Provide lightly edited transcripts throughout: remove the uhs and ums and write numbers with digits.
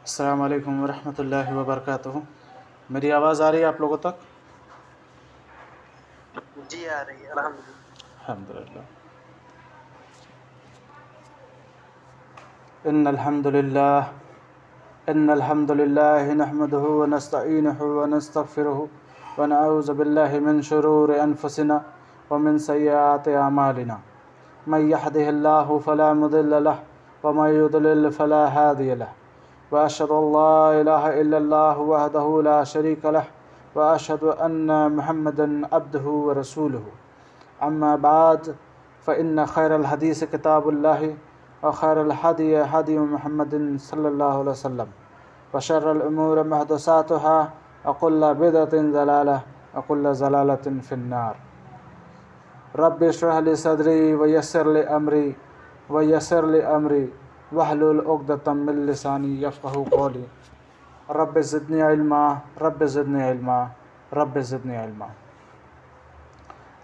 अस्सलाम वालेकुम वरहमतुल्लाहि वबरकातुहू। मेरी आवाज़ आ रही है आप लोगों तक? जी आ रही है अल्हम्दुलिल्लाह। अल्हम्दुलिल्लाह। इन्नल हम्दुलिल्लाह नहमदुहु व नस्तईनुहु व नस्तगफिरुहु व नऊज़ु बिल्लाहि मिन शुरूरि अनफुसिना व मिन सय्यिआति अमालिना। मन यहदिहिल्लाहु फला मुदिल्ल लहु व मन युद्लिल फला हादिय लहु व अशहदु अल्ला इलाहा इल्लल्लाहु वहदहु ला शरीक लहु व अशहदु अन्न मुहम्मदन अब्दुहु व रसूलुहु। अम्मा बाद फ़इन्न खैरल हदीस किताबुल्लाहि व खैरल हदी हदी मुहम्मदिन सल्लल्लाहु अलैहि वसल्लम व शर्रल उमूरि मुहदसातुहा व कुल्लु बिदअतिन ज़लालह व कुल्लु ज़लालतिन फिन्नार। रब्बि इश्रह ली सदरी व यस्सिर ली अमरी वहलुल उक़दतम मिन लिसानी यफ़क़हू क़ौली। Rabbi ज़िदनी इल्मा rabbi ज़िदनी इल्मा rabbi ज़िदनी इल्मा।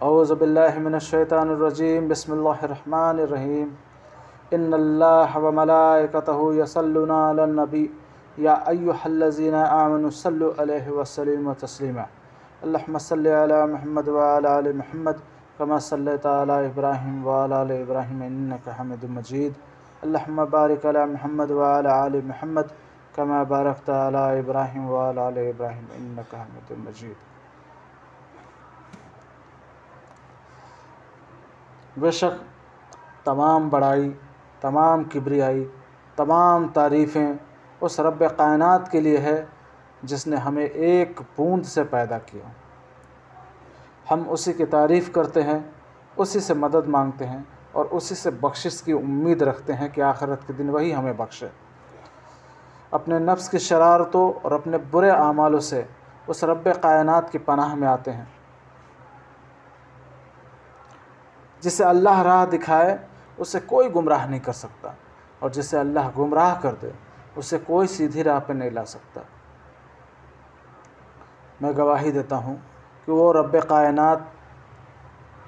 औज़ु बिल्लाहि मिनश शैतानिर रजीम। बिस्मिल्लाहिर रहमानिर रहीम। इन्नल्लाह व मलाइकतहु यसल्लूना अलन नबी या अय्युहल्लज़ीना आमनु सल्लु अलैहि व सल्लिमु तस्लीमा। अल्लाहुम्मा सल्लि अला मुहम्मद व अला आलि मुहम्मद कमा सल्लैता अला इब्राहीम व अला आलि इब्राहीम इन्नका हमीदुम मजीद। अल्लाहुम्मा बारिक अला मुहम्मद व अला आलि मुहम्मद कमा बारकता अला इब्राहीम व अला आलि इब्राहीम इन्नका हमीदुम मजीद। बेशक तमाम बड़ाई, तमाम किब्रियाई, तमाम तारीफ़ें उस रब्ब कायनात के लिए है जिसने हमें एक बूंद से पैदा किया। हम उसी की तारीफ़ करते हैं, उसी से मदद मांगते हैं और उसी से बख्शिश की उम्मीद रखते हैं कि आखिरत के दिन वही हमें बख्शे। अपने नफ्स की शरारतों और अपने बुरे आमालों से उस रब्ब कायनात की पनाह में आते हैं। जिसे अल्लाह राह दिखाए उसे कोई गुमराह नहीं कर सकता और जिसे अल्लाह गुमराह कर दे उसे कोई सीधी राह पर नहीं ला सकता। मैं गवाही देता हूँ कि वो रब्ब कायनात,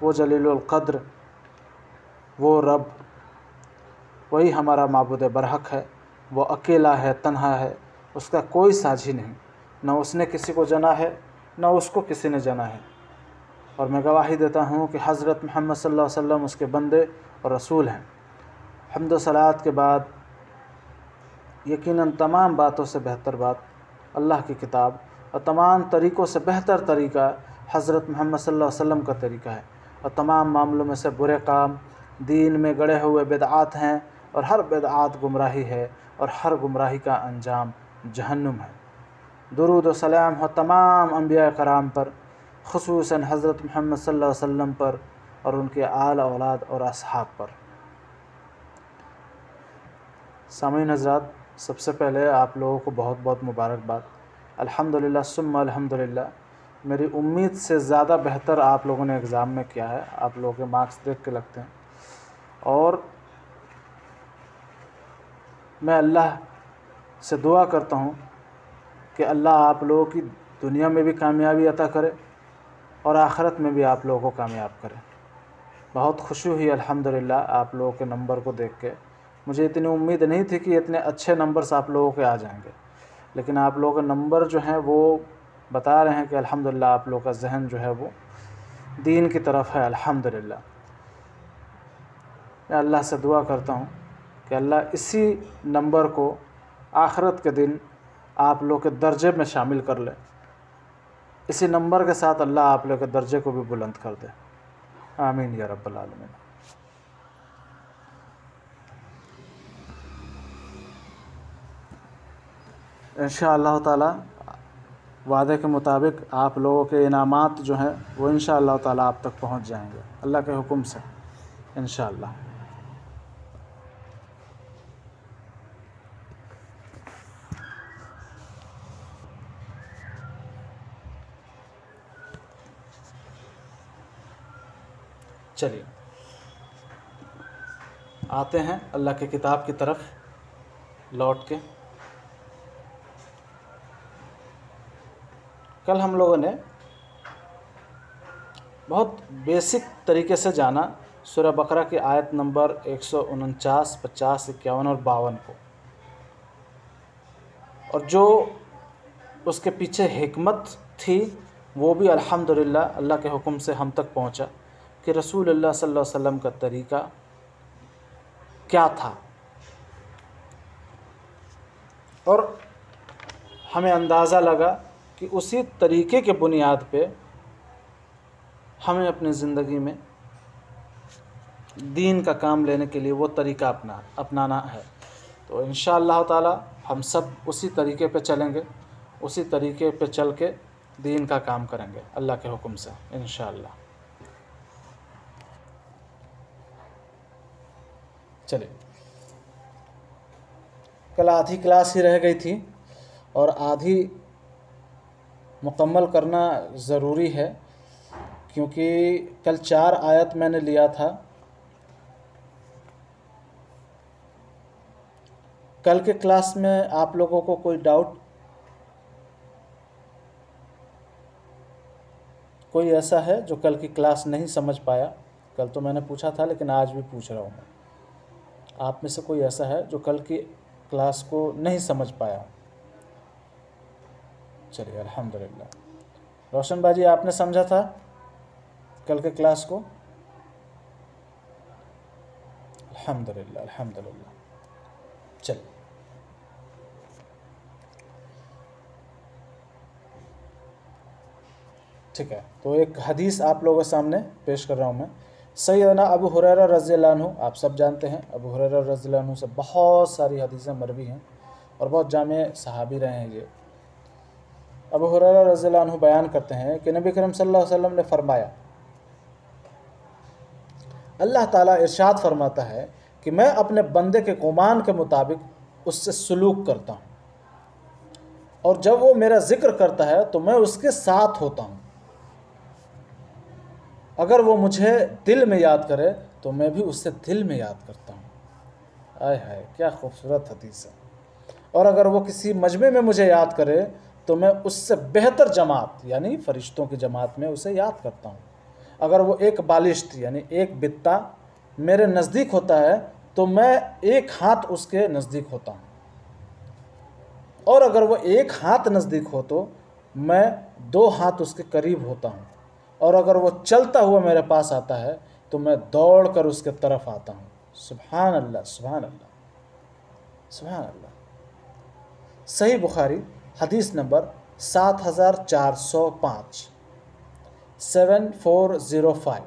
वो जलीलुल क़द्र, वो रब, वही हमारा माबूद बरहक है। वो अकेला है, तन्हा है, उसका कोई साझी नहीं, न उसने किसी को जना है न उसको किसी ने जना है। और मैं गवाही देता हूँ कि हज़रत मोहम्मद सल्लल्लाहु अलैहि वसल्लम उसके बंदे और रसूल हैं। हम्द व सलात के बाद यकीनन तमाम बातों से बेहतर बात अल्लाह की किताब और तमाम तरीक़ों से बेहतर तरीक़ा हज़रत मोहम्मद सल्लल्लाहु अलैहि वसल्लम का तरीक़ा है। और तमाम मामलों में से बुरे काम दीन में गड़े हुए बिदआत हैं और हर बिदआत गुमराही है और हर गुमराही का अंजाम जहन्नुम है। दुरूद व सलाम हो तमाम अंबिया कराम पर, खुसूसन हज़रत मोहम्मद सल्लल्लाहु अलैहि वसल्लम पर और उनके आल औलाद और असहाब पर। सामीन हज़रात, सबसे पहले आप लोगों को बहुत बहुत मुबारकबाद। अल्हम्दुलिल्लाह सुम्मा अल्हम्दुलिल्लाह। मेरी उम्मीद से ज़्यादा बेहतर आप लोगों ने एग्ज़ाम में किया है। आप लोगों के मार्क्स देख के लगते हैं। और मैं अल्लाह से दुआ करता हूँ कि अल्लाह आप लोगों की दुनिया में भी कामयाबी अता करे और आखिरत में भी आप लोगों को कामयाब करे। बहुत खुशी हुई अल्हम्दुलिल्लाह आप लोगों के नंबर को देख के। मुझे इतनी उम्मीद नहीं थी कि इतने अच्छे नंबर्स आप लोगों के आ जाएंगे, लेकिन आप लोगों के नंबर जो हैं वो बता रहे हैं कि अल्हम्दुलिल्लाह आप लोगों का जहन जो है वो दीन की तरफ है। अल्हम्दुलिल्लाह। मैं अल्लाह से दुआ करता हूँ कि अल्लाह इसी नंबर को आखिरत के दिन आप लोग के दर्जे में शामिल कर ले। इसी नंबर के साथ अल्लाह आप लोग के दर्जे को भी बुलंद कर दे। आमीन या रब्बल आलमीन। इंशाअल्लाह ताला वादे के मुताबिक आप लोगों के इनामात जो हैं वो इंशाअल्लाह ताला आप तक पहुंच जाएंगे अल्लाह के हुक्म से इंशाअल्लाह। चलिए आते हैं अल्लाह की किताब की तरफ लौट के। कल हम लोगों ने बहुत बेसिक तरीके से जाना सूरह बकरा की आयत नंबर 149, 50, 51 और 52 को। और जो उसके पीछे हिकमत थी वो भी अल्हम्दुलिल्लाह अल्लाह के हुक्म से हम तक पहुंचा कि रसूलुल्लाह सल्लल्लाहु अलैहि वसल्लम का तरीक़ा क्या था। और हमें अंदाज़ा लगा कि उसी तरीक़े के बुनियाद पे हमें अपनी ज़िंदगी में दीन का काम लेने के लिए वो तरीक़ा अपनाना है। तो इंशाअल्लाह ताला हम सब उसी तरीक़े पे चलेंगे, उसी तरीक़े पे चल के दीन का काम करेंगे अल्लाह के हुक्म से इंशाअल्लाह। चलिए, कल आधी क्लास ही रह गई थी और आधी मुकम्मल करना ज़रूरी है, क्योंकि कल 4 आयत मैंने लिया था। कल के क्लास में आप लोगों को कोई डाउट, कोई ऐसा है जो कल की क्लास नहीं समझ पाया? कल तो मैंने पूछा था लेकिन आज भी पूछ रहा हूँ मैं, आप में से कोई ऐसा है जो कल की क्लास को नहीं समझ पाया? चलिए अल्हम्दुलिल्लाह। रोशन बाजी, आपने समझा था कल के क्लास को? अल्हम्दुलिल्लाह अल्हम्दुलिल्लाह। चलिए, ठीक है। तो एक हदीस आप लोगों के सामने पेश कर रहा हूँ मैं। सैयदना अबू हुरैरा रज़ियल्लाहु अन्हु, आप सब जानते हैं अबू हुरैरा रज़ियल्लाहु अन्हु से बहुत सारी हदीसें मरवी हैं और बहुत जामे सहाबी रहे हैं ये। अबू हुरैरा रज़ियल्लाहु अन्हु बयान करते हैं कि नबी करीम सल्लल्लाहु अलैहि वसल्लम ने फरमाया, अल्लाह ताला इरशाद फरमाता है कि मैं अपने बंदे के गुमान के मुताबिक उससे सलूक करता हूँ, और जब वो मेरा ज़िक्र करता है तो मैं उसके साथ होता हूँ। अगर वो मुझे दिल में याद करे तो मैं भी उससे दिल में याद करता हूँ। आय हाय, क्या खूबसूरत हदीस है। और अगर वो किसी मजमे में मुझे याद करे तो मैं उससे बेहतर जमात यानी फ़रिश्तों की जमात में उसे याद करता हूँ। अगर वो एक बालिश्त यानी एक बित्ता मेरे नज़दीक होता है तो मैं एक हाथ उसके नज़दीक होता हूँ, और अगर वो एक हाथ नज़दीक हो तो मैं 2 हाथ उसके करीब होता हूँ, और अगर वो चलता हुआ मेरे पास आता है तो मैं दौड़ कर उसके तरफ आता हूँ। सुभान अल्लाह सुभान अल्लाह सुभान अल्लाह। सही बुखारी हदीस नंबर 7405 7405।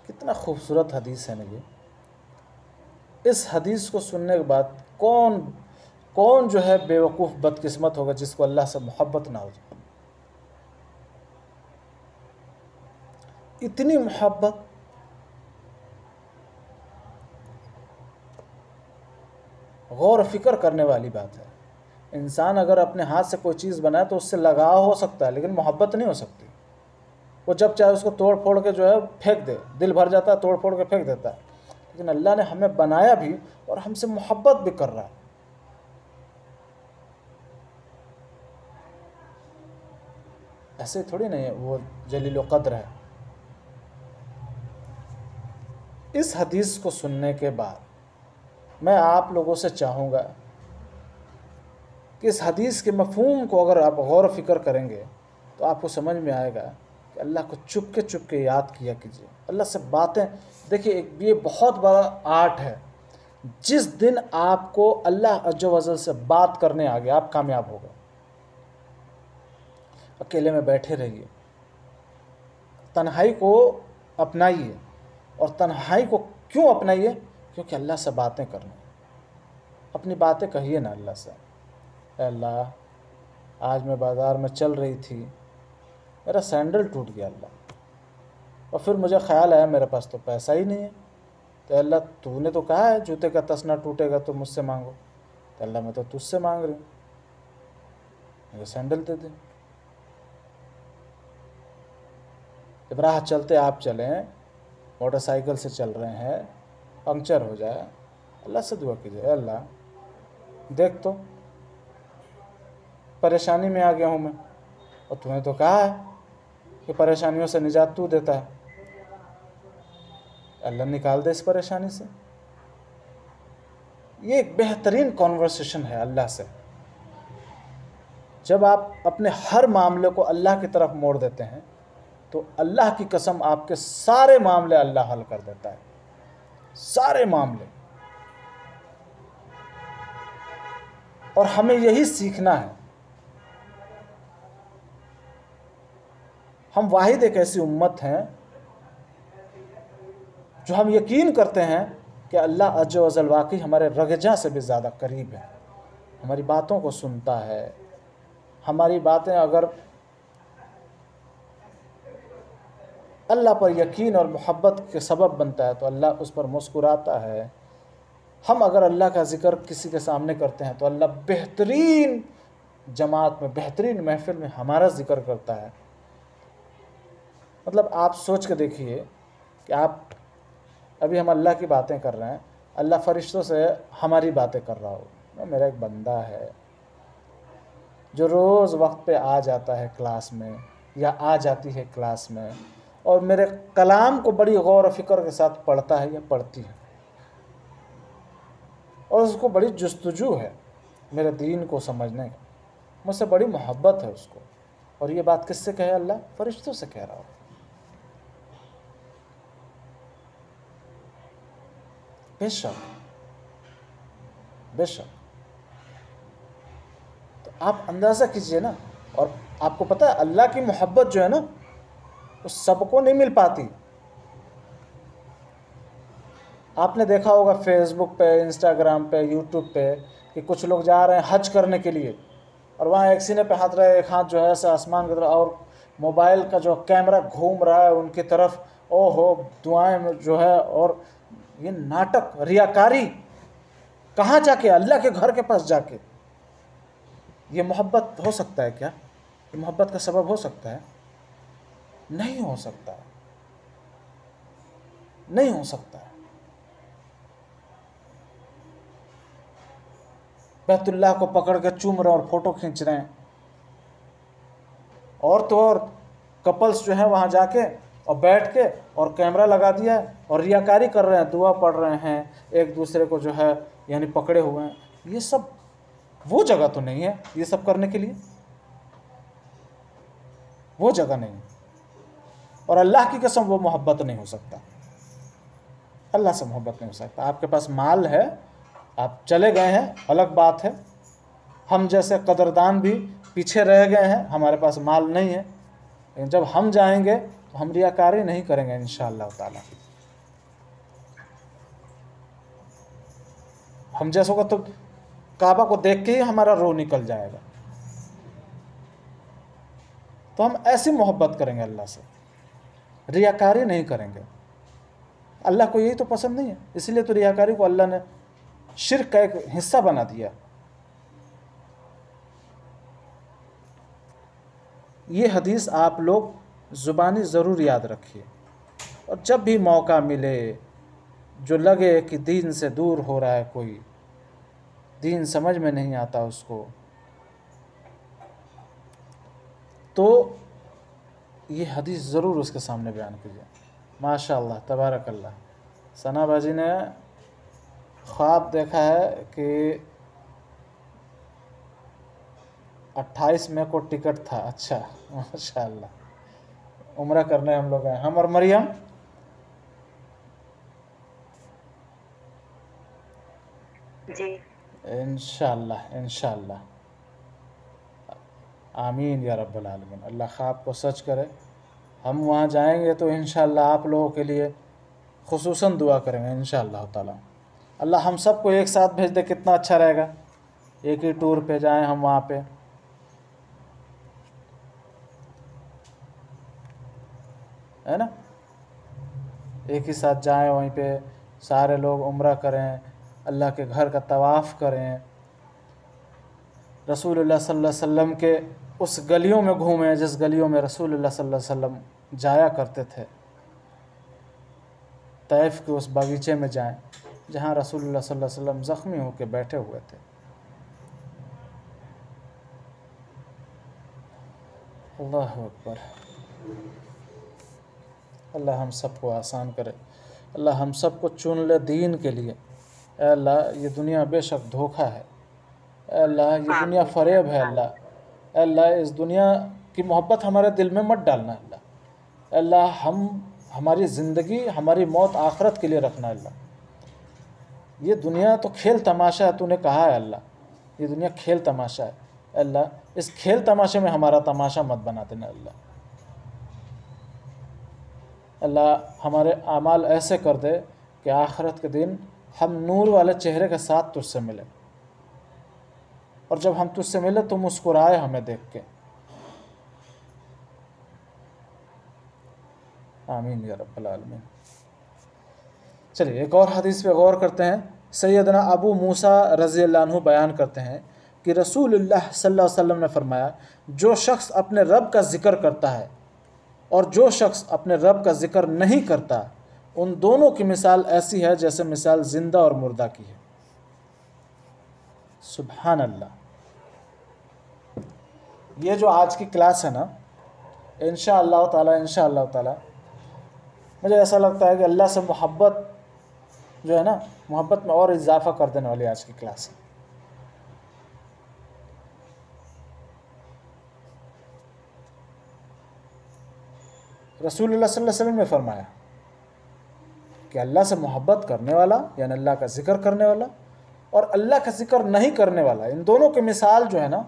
कितना खूबसूरत हदीस है ना ये। इस हदीस को सुनने के बाद कौन जो है बेवकूफ़ बदकिस्मत होगा जिसको अल्लाह से मोहब्बत ना हो जाए। इतनी मोहब्बत, गौर फिक्र करने वाली बात है। इंसान अगर अपने हाथ से कोई चीज़ बनाए तो उससे लगाव हो सकता है, लेकिन मोहब्बत नहीं हो सकती। वो जब चाहे उसको तोड़ फोड़ के जो है फेंक दे, दिल भर जाता है, तोड़ फोड़ के फेंक देता है। लेकिन अल्लाह ने हमें बनाया भी और हमसे मोहब्बत भी कर रहा है। ऐसे थोड़ी नहीं है वो जलील व क़द्र है। इस हदीस को सुनने के बाद मैं आप लोगों से चाहूँगा कि इस हदीस के मफ़हूम को अगर आप गौर फ़िक्र करेंगे तो आपको समझ में आएगा कि अल्लाह को चुप के याद किया कीजिए। अल्लाह से बातें, देखिए ये बहुत बड़ा आर्ट है। जिस दिन आपको अल्लाह अज़्ज़ व जल से बात करने आ गया आप कामयाब हो गए। अकेले में बैठे रहिए, तन्हाई को अपनाइए। और तन्हाई को क्यों अपनाइए? क्योंकि अल्लाह से बातें करना। अपनी बातें कहिए ना अल्लाह से, अल्लाह आज मैं बाज़ार में चल रही थी, मेरा सैंडल टूट गया अल्लाह, और फिर मुझे ख़्याल आया मेरे पास तो पैसा ही नहीं है। तो अल्लाह तूने तो कहा है जूते का तसना टूटेगा तो मुझसे मांगो। तो अल्लाह मैं तो तुझसे मांग रही हूँ, मुझे सैंडल दे दे। जब राह चलते आप चलें, मोटरसाइकिल से चल रहे हैं, पंक्चर हो जाए, अल्लाह से दुआ कीजिए, अल्लाह देख तो परेशानी में आ गया हूँ मैं, और तूने तो कहा है कि परेशानियों से निजात तू देता है, अल्लाह निकाल दे इस परेशानी से। ये एक बेहतरीन कॉन्वर्सेशन है अल्लाह से। जब आप अपने हर मामले को अल्लाह की तरफ मोड़ देते हैं तो अल्लाह की कसम आपके सारे मामले अल्लाह हल कर देता है, सारे मामले। और हमें यही सीखना है। हम वाहिद एक ऐसी उम्मत हैं जो हम यकीन करते हैं कि अल्लाह अज़्ज़ व जल वाकई हमारे रगजा से भी ज़्यादा करीब है, हमारी बातों को सुनता है। हमारी बातें अगर अल्लाह पर यकीन और मोहब्बत के सबब बनता है तो अल्लाह उस पर मुस्कुराता है। हम अगर अल्लाह का ज़िक्र किसी के सामने करते हैं तो अल्लाह बेहतरीन जमात में, बेहतरीन महफिल में हमारा ज़िक्र करता है। मतलब आप सोच के देखिए कि आप अभी हम अल्लाह की बातें कर रहे हैं, अल्लाह फरिश्तों से हमारी बातें कर रहा हो। मेरा एक बंदा है जो रोज़ वक्त पे आ जाता है क्लास में या आ जाती है क्लास में और मेरे कलाम को बड़ी गौर और फिक्र के साथ पढ़ता है या पढ़ती है, और उसको बड़ी जुस्तजू है मेरे दीन को समझने की, मुझसे बड़ी मोहब्बत है उसको। और ये बात किससे कहे? अल्लाह फरिश्तों से कह रहा हो। बेशक बेशक। तो आप अंदाज़ा कीजिए ना। और आपको पता है अल्लाह की मोहब्बत जो है ना वो सबको नहीं मिल पाती। आपने देखा होगा फेसबुक पे, इंस्टाग्राम पे, यूट्यूब पे कि कुछ लोग जा रहे हैं हज करने के लिए और वहाँ एक सीने पे हाथ रहे, एक हाथ जो है ऐसे आसमान की तरफ, और मोबाइल का जो कैमरा घूम रहा है उनकी तरफ, ओहो दुआएं में जो है। और ये नाटक, रियाकारी, कहाँ जाके? अल्लाह के घर के पास जाके। ये मोहब्बत हो सकता है क्या? ये मोहब्बत का सबब हो सकता है? नहीं हो सकता है, नहीं हो सकता है। बैतुल्लाह को पकड़ के चूम रहे और फोटो खींच रहे हैं, और तो और कपल्स जो है वहाँ जाके और बैठ के और कैमरा लगा दिया है और रियाकारी कर रहे हैं, दुआ पढ़ रहे हैं, एक दूसरे को जो है यानी पकड़े हुए हैं। ये सब वो जगह तो नहीं है ये सब करने के लिए, वो जगह नहीं। और अल्लाह की कसम वो मोहब्बत नहीं हो सकता, अल्लाह से मोहब्बत नहीं हो सकता। आपके पास माल है, आप चले गए हैं, अलग बात है। हम जैसे कदरदान भी पीछे रह गए हैं, हमारे पास माल नहीं है। लेकिन जब हम जाएंगे तो हम रियाकारी नहीं करेंगे इंशाअल्लाह ताला। हम जैसों का तो काबा को देख के ही हमारा रूह निकल जाएगा। तो हम ऐसी मोहब्बत करेंगे अल्लाह से, रियाकारी नहीं करेंगे। अल्लाह को यही तो पसंद नहीं है, इसलिए तो रियाकारी को अल्लाह ने शिर्क का एक हिस्सा बना दिया। ये हदीस आप लोग ज़ुबानी ज़रूर याद रखिए, और जब भी मौका मिले, जो लगे कि दीन से दूर हो रहा है कोई, दीन समझ में नहीं आता उसको, तो ये हदीस ज़रूर उसके सामने बयान कीजिए। माशाअल्लाह तबारकल्लाह। सना बाजी ने ख्वाब देखा है कि 28 मई को टिकट था। अच्छा माशाअल्लाह, उम्रा करने हम लोग आए, हम और मरियम। जी इंशाअल्लाह इंशाअल्लाह, आमीन या रब्बल आलमीन। अल्लाह ख्वाब को सच करे। हम वहाँ जाएंगे तो इंशाअल्लाह आप लोगों के लिए खुसूसन दुआ करेंगे इंशाअल्लाह ताला। अल्लाह हम सबको एक साथ भेज दे, कितना अच्छा रहेगा। एक ही टूर पे जाएं हम वहाँ पे, है ना, एक ही साथ जाएं, वहीं पे सारे लोग उम्रा करें, अल्लाह के घर का तवाफ़ करें, रसूलुल्लाह सल्लल्लाहु अलैहि वसल्लम के उस गलियों में घूमें जिस गलियों में रसूलुल्लाह सल्लल्लाहु अलैहि वसल्लम जाया करते थे। तैफ के उस बागीचे में जाएं जहाँ रसूलुल्लाह सल्लल्लाहु अलैहि वसल्लम ज़ख्मी होकर बैठे हुए थे। अल्लाहु अकबर। अल्लाह हम सबको आसान करे, अल्लाह हम सबको चुन ले दीन के लिए। ऐ अल्लाह ये दुनिया बेशक धोखा है, ऐ अल्लाह ये दुनिया फ़रेब है अल्लाह। ऐ अल्लाह इस दुनिया की मोहब्बत हमारे दिल में मत डालना अल्लाह। ऐ अल्लाह हमारी ज़िंदगी हमारी मौत आखिरत के लिए रखना अल्लाह। ये दुनिया तो खेल तमाशा है, तूने कहा है अल्लाह, ये दुनिया खेल तमाशा है। अल्लाह इस खेल तमाशे में हमारा तमाशा मत बना देना अल्लाह। अल्लाह हमारे आमाल ऐसे कर दे कि आखिरत के दिन हम नूर वाले चेहरे के साथ तुझसे मिले, और जब हम तुझसे मिले तो मुस्कुराए हमें देख के। आमीन या रब्बल आलमीन। चलिए एक और हदीस पे गौर करते हैं। सैयदना अबू मूसा रज़ी अल्लाह अन्हु बयान करते हैं कि रसूलुल्लाह सल्लल्लाहु अलैहि वसल्लम ने फरमाया, जो शख्स अपने रब का ज़िक्र करता है और जो शख्स अपने रब का ज़िक्र नहीं करता, उन दोनों की मिसाल ऐसी है जैसे मिसाल ज़िंदा और मुर्दा की है। सुभान अल्लाह। ये जो आज की क्लास है ना, इंशाअल्लाह ताला मुझे ऐसा लगता है कि अल्लाह से मोहब्बत जो है ना, मोहब्बत में और इजाफा कर देने वाली आज की क्लास है। रसूलुल्लाह सल्लल्लाहु अलैहि वसल्लम ने फरमाया कि अल्लाह से मोहब्बत करने वाला यानी अल्लाह का ज़िक्र करने वाला और अल्लाह का ज़िक्र नहीं करने वाला, इन दोनों की मिसाल जो है ना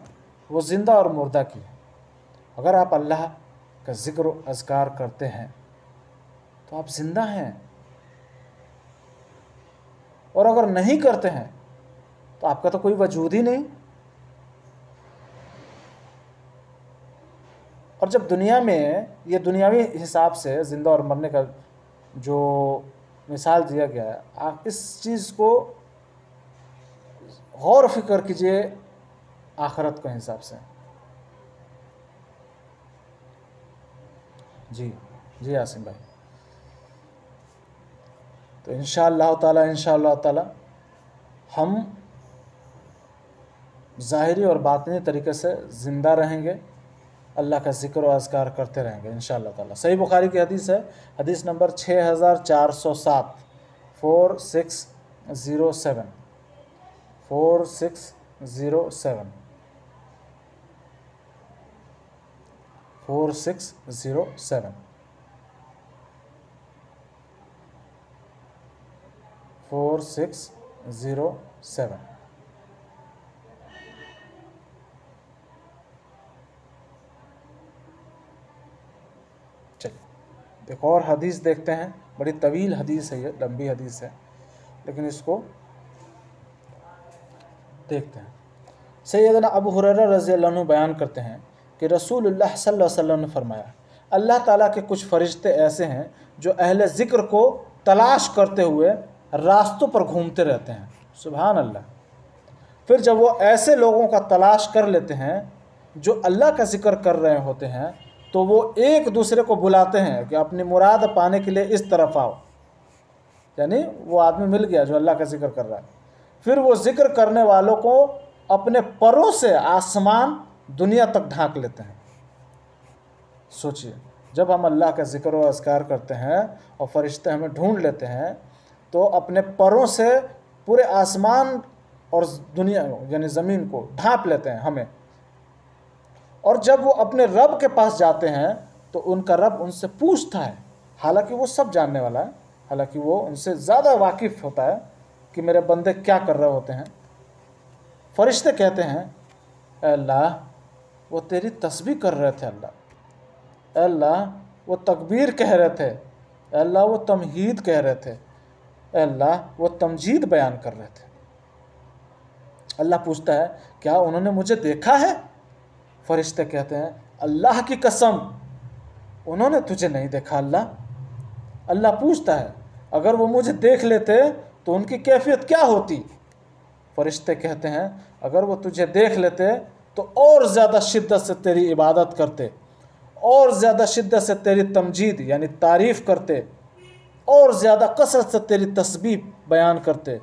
वो ज़िंदा और मुर्दा की है। अगर आप अल्लाह का ज़िक्र अज़कार करते हैं तो आप ज़िंदा हैं, और अगर नहीं करते हैं तो आपका तो कोई वजूद ही नहीं। और जब दुनिया में ये दुनियावी हिसाब से ज़िंदा और मरने का जो मिसाल दिया गया है, आप इस चीज़ को गौर फिक्र कीजिए आखिरत के हिसाब से। जी आसिम भाई। तो इंशाअल्लाह ताला हम ज़ाहिरी और बातिनी तरीके से ज़िंदा रहेंगे, अल्लाह का ज़िक्र व अज़कार करते रहेंगे इंशाअल्लाह ताला। सही बुखारी की हदीस है, हदीस नंबर 6407 4607 4607। चलिए एक और हदीस देखते हैं। बड़ी तवील हदीस है, ये लंबी हदीस है, लेकिन इसको देखते हैं। सैयदना अबू हुरैरा रज़ी अल्लाह अन्हु बयान करते हैं कि रसूलुल्लाह सल्लल्लाहु अलैहि वसल्लम ने फरमाया, अल्लाह ताला के कुछ फरिश्ते ऐसे हैं जो अहले ज़िक्र को तलाश करते हुए रास्तों पर घूमते रहते हैं। सुभान अल्लाह। फिर जब वो ऐसे लोगों का तलाश कर लेते हैं जो अल्लाह का ज़िक्र कर रहे होते हैं, तो वो एक दूसरे को बुलाते हैं कि अपनी मुराद पाने के लिए इस तरफ आओ। यानी वो आदमी मिल गया जो अल्लाह का ज़िक्र कर रहा है। फिर वो ज़िक्र करने वालों को अपने परों से आसमान दुनिया तक ढांक लेते हैं। सोचिए, जब हम अल्लाह का ज़िक्र व अज़कार करते हैं और फरिश्ते हमें ढूंढ लेते हैं, तो अपने परों से पूरे आसमान और दुनिया यानी ज़मीन को ढांप लेते हैं हमें। और जब वो अपने रब के पास जाते हैं तो उनका रब उनसे पूछता है, हालांकि वो सब जानने वाला है, हालांकि वो उनसे ज़्यादा वाकिफ़ होता है कि मेरे बंदे क्या कर रहे होते हैं। फरिश्ते कहते हैं, अल्लाह वो तेरी तस्बीह कर रहे थे, अल्लाह वो तकबीर कह रहे थे, अल्लाह वो तमहीद कह रहे थे, अल्लाह वो तमजीद बयान कर रहे थे। अल्लाह पूछता है, क्या उन्होंने मुझे देखा है? फरिश्ते कहते हैं, अल्लाह की कसम उन्होंने तुझे नहीं देखा अल्लाह। अल्लाह पूछता है, अगर वो मुझे देख लेते तो उनकी कैफियत क्या होती? फरिश्ते कहते हैं, अगर वो तुझे देख लेते तो और ज़्यादा शिद्दत से तेरी इबादत करते, और ज़्यादा शिद्दत से तेरी तमजीद यानी तारीफ़ करते, और ज़्यादा कसरत से तेरी तस्बीह बयान करते।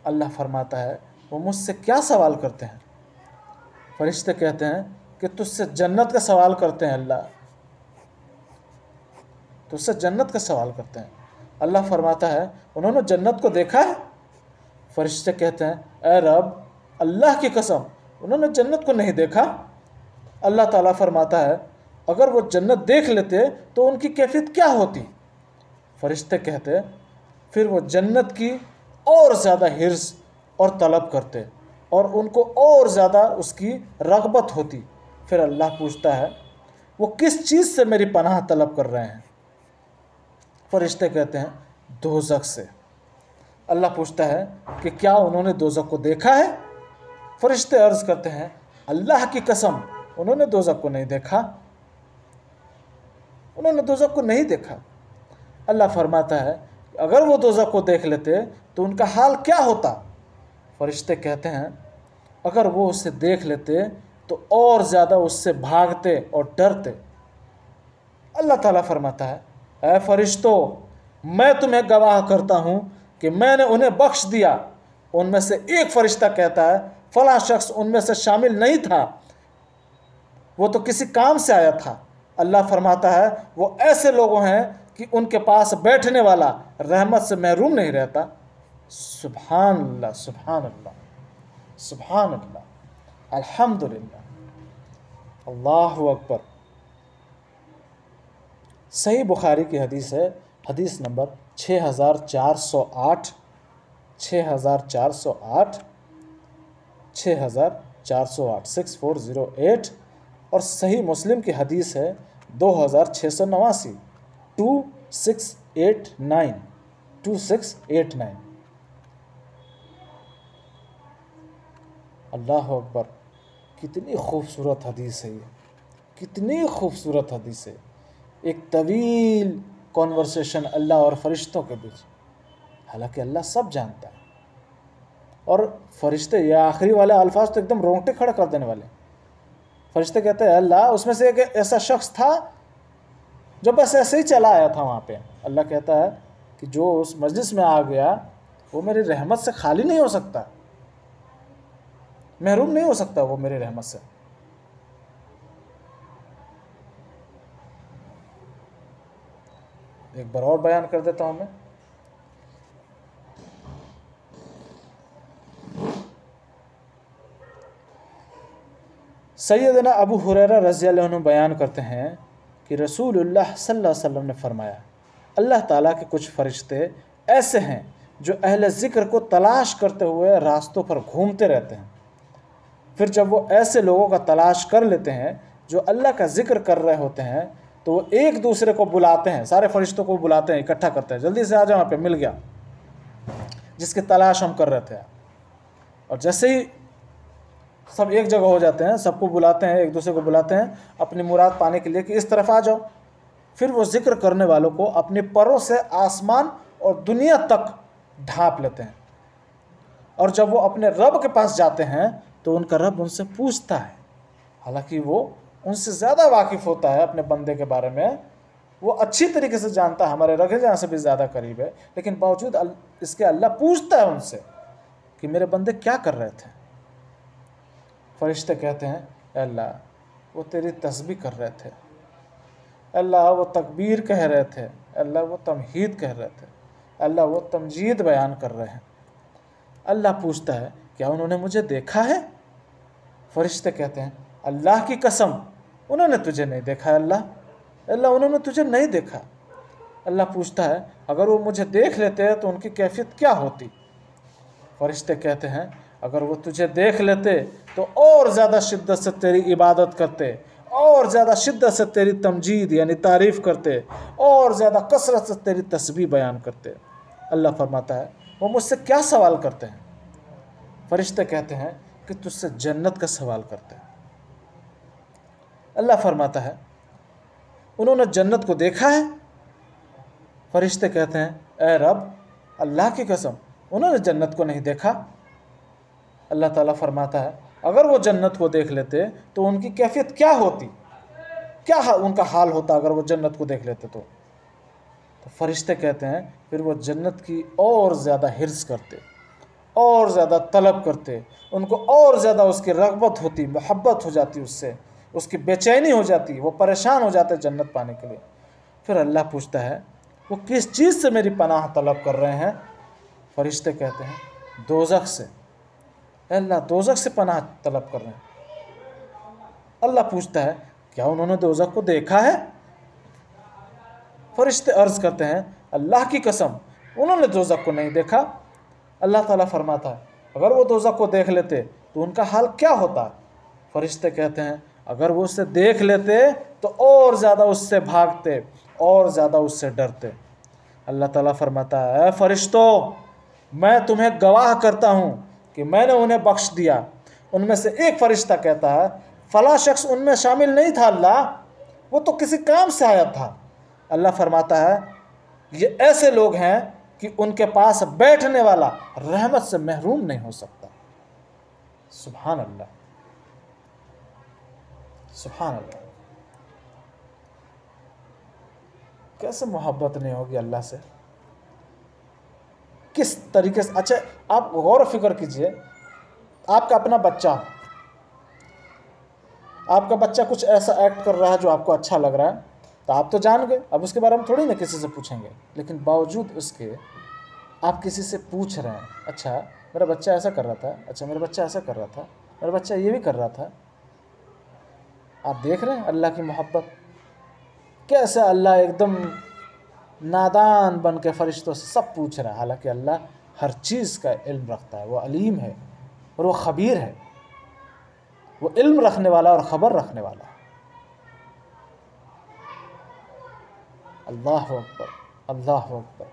अल्लाह फरमाता है, वो मुझसे क्या सवाल करते हैं? फरिश्ते कहते हैं कि तुझसे जन्नत का सवाल करते हैं अल्लाह। तो उससे जन्नत का सवाल करते हैं। अल्लाह फरमाता है उन्होंने जन्नत को देखा है? फरिश्ते कहते हैं ए रब, अल्लाह की कसम उन्होंने जन्नत को नहीं देखा। अल्लाह ताला फरमाता है अगर वो जन्नत देख लेते तो उनकी कैफियत क्या होती? फरिश्ते कहते फिर वो जन्नत की और ज़्यादा हिर्स और तलब करते और उनको और ज़्यादा उसकी रग़बत होती। फिर अल्लाह पूछता है वो किस चीज़ से मेरी पनाह तलब कर रहे हैं? फरिश्ते कहते हैं दोज़ख से। अल्लाह पूछता है कि क्या उन्होंने दोज़ख को देखा है? फरिश्ते अर्ज़ करते हैं अल्लाह की कसम उन्होंने दोज़ख को नहीं देखा, उन्होंने दोज़ख को नहीं देखा। अल्लाह फरमाता है अगर वो दोज़ख को देख लेते तो उनका हाल क्या होता? फरिश्ते कहते हैं अगर वो उसे देख लेते तो और ज़्यादा उससे भागते और डरते। अल्लाह ताला फरमाता है ऐ फरिश्तों, मैं तुम्हें गवाह करता हूँ कि मैंने उन्हें बख्श दिया। उनमें से एक फरिश्ता कहता है फला शख्स उनमें से शामिल नहीं था, वो तो किसी काम से आया था। अल्लाह फरमाता है वो ऐसे लोगों हैं कि उनके पास बैठने वाला रहमत से महरूम नहीं रहता। सुभान अल्लाह, सुभान अल्लाह, सुभान अल्लाह, अल्हम्दुलिल्लाह, अल्लाहु अकबर। सही बुखारी की हदीस है, हदीस नंबर 6408, 6408, 6408, 6408। और सही मुस्लिम की हदीस है 2689, 2689, 2689। अल्लाह अकबर, कितनी खूबसूरत हदीस है ये, कितनी खूबसूरत हदीस है। एक तवील कॉन्वर्सेशन अल्लाह और फरिश्तों के बीच। हालांकि अल्लाह सब जानता है और फरिश्ते, ये आखिरी वाले अल्फाज तो एकदम रोंगटे खड़े कर देने वाले। फरिश्ते कहते हैं अल्लाह, उसमें से एक ऐसा शख्स था जो बस ऐसे ही चला आया था वहाँ पे। अल्लाह कहता है कि जो उस मजलिस में आ गया वो मेरी रहमत से खाली नहीं हो सकता, महरूम नहीं हो सकता वो मेरी रहमत से। एक बार और बयान कर देता हूं मैं। सैयदना अबू हुरैरा रज़ी अल्लाह अन्हु बयान करते हैं कि रसूलुल्लाह सल्लल्लाहु अलैहि वसल्लम ने फरमाया अल्लाह ताला के कुछ फरिश्ते ऐसे हैं जो अहले ज़िक्र को तलाश करते हुए रास्तों पर घूमते रहते हैं। फिर जब वो ऐसे लोगों का तलाश कर लेते हैं जो अल्लाह का ज़िक्र कर रहे होते हैं तो वो एक दूसरे को बुलाते हैं, सारे फरिश्तों को बुलाते हैं, इकट्ठा करते हैं, जल्दी से आ जाओ, यहाँ पे मिल गया जिसकी तलाश हम कर रहे थे। और जैसे ही सब एक जगह हो जाते हैं, सबको बुलाते हैं, एक दूसरे को बुलाते हैं अपनी मुराद पाने के लिए कि इस तरफ आ जाओ। फिर वो ज़िक्र करने वालों को अपने परों से आसमान और दुनिया तक ढांप लेते हैं। और जब वो अपने रब के पास जाते हैं तो उनका रब उनसे पूछता है, हालांकि वो उनसे ज़्यादा वाकिफ़ होता है अपने बंदे के बारे में, वो अच्छी तरीके से जानता है, हमारे रखे जाने से भी ज़्यादा करीब है, लेकिन बावजूद इसके अल्लाह पूछता है उनसे कि मेरे बंदे क्या कर रहे थे। फरिश्ते कहते हैं अल्लाह, वो तेरी तस्बीह कर रहे थे, अल्लाह वो तकबीर कह रहे थे, अल्लाह वो तमहीद कह रहे थे, अल्लाह वो तमजीद बयान कर रहे हैं। अल्लाह पूछता है क्या उन्होंने मुझे देखा है? फरिश्ते कहते हैं अल्लाह की कसम उन्होंने तुझे नहीं देखा है अल्लाह, अल्लाह उन्होंने तुझे नहीं देखा। अल्लाह पूछता है अगर वो मुझे देख लेते हैं तो उनकी कैफियत क्या होती? फरिश्ते कहते हैं अगर वो तुझे देख लेते तो और ज़्यादा शिद्दत से तेरी इबादत करते, और ज़्यादा शिद्दत से तेरी तमजीद यानी तारीफ़ करते, और ज़्यादा कसरत से तेरी तस्बीह बयान करते। अल्लाह फरमाता है वो मुझसे क्या सवाल करते हैं? फरिश्ते कहते हैं कि तुझसे जन्नत का सवाल करते हैं। अल्लाह फरमाता है उन्होंने जन्नत को देखा है? फरिश्ते कहते हैं ए रब, अल्लाह की कसम उन्होंने जन्नत को नहीं देखा। अल्लाह ताला फरमाता है अगर वो जन्नत को देख लेते तो उनकी कैफियत क्या होती, क्या उनका हाल होता अगर वो जन्नत को देख लेते तो फरिश्ते कहते हैं फिर वो जन्नत की और ज़्यादा हिर्स करते, और ज़्यादा तलब करते, उनको और ज़्यादा उसकी रग़बत होती, मोहब्बत हो जाती उससे, उसकी बेचैनी हो जाती, वो परेशान हो जाते जन्नत पाने के लिए। फिर अल्लाह पूछता है वो किस चीज़ से मेरी पनाह तलब कर रहे हैं? फरिश्ते कहते हैं दोज़ख से। अल्लाह दोज़ख से पनाह तलब कर रहे हैं। अल्लाह पूछता है क्या उन्होंने दोज़ख को देखा है? फरिश्ते अर्ज़ करते हैं अल्लाह की कसम उन्होंने दोज़ख को नहीं देखा। अल्लाह ताला फरमाता है अगर वो दोज़ख को देख लेते तो उनका हाल क्या होता? फरिश्ते कहते हैं अगर वो उससे देख लेते तो और ज़्यादा उससे भागते, और ज़्यादा उससे डरते। अल्लाह ताला फरमाता है फरिश्तों, मैं तुम्हें गवाह करता हूँ कि मैंने उन्हें बख्श दिया। उनमें से एक फरिश्ता कहता है फला शख्स उनमें शामिल नहीं था अल्लाह, वो तो किसी काम से आया था। अल्लाह फरमाता है ये ऐसे लोग हैं कि उनके पास बैठने वाला रहमत से महरूम नहीं हो सकता। सुभान अल्लाह, सुभान अल्लाह। कैसे मोहब्बत नहीं होगी अल्लाह से, किस तरीके से। अच्छा आप गौर फिक्र कीजिए, आपका अपना बच्चा, आपका बच्चा कुछ ऐसा एक्ट कर रहा है जो आपको अच्छा लग रहा है, तो आप तो जान गए, अब उसके बारे में थोड़ी ना किसी से पूछेंगे। लेकिन बावजूद उसके आप किसी से पूछ रहे हैं अच्छा मेरा बच्चा ऐसा कर रहा था, अच्छा मेरा बच्चा ऐसा कर रहा था, मेरा बच्चा ये भी कर रहा था। आप देख रहे हैं अल्लाह की मोहब्बत कैसे। अल्लाह एकदम नादान बन के फरिश्तों से सब पूछ रहा है, हालांकि अल्लाह हर चीज़ का इल्म रखता है। वो अलीम है और वो खबीर है, वो इल्म रखने वाला और ख़बर रखने वाला है। अल्लाह अकबर, अल्लाह अकबर।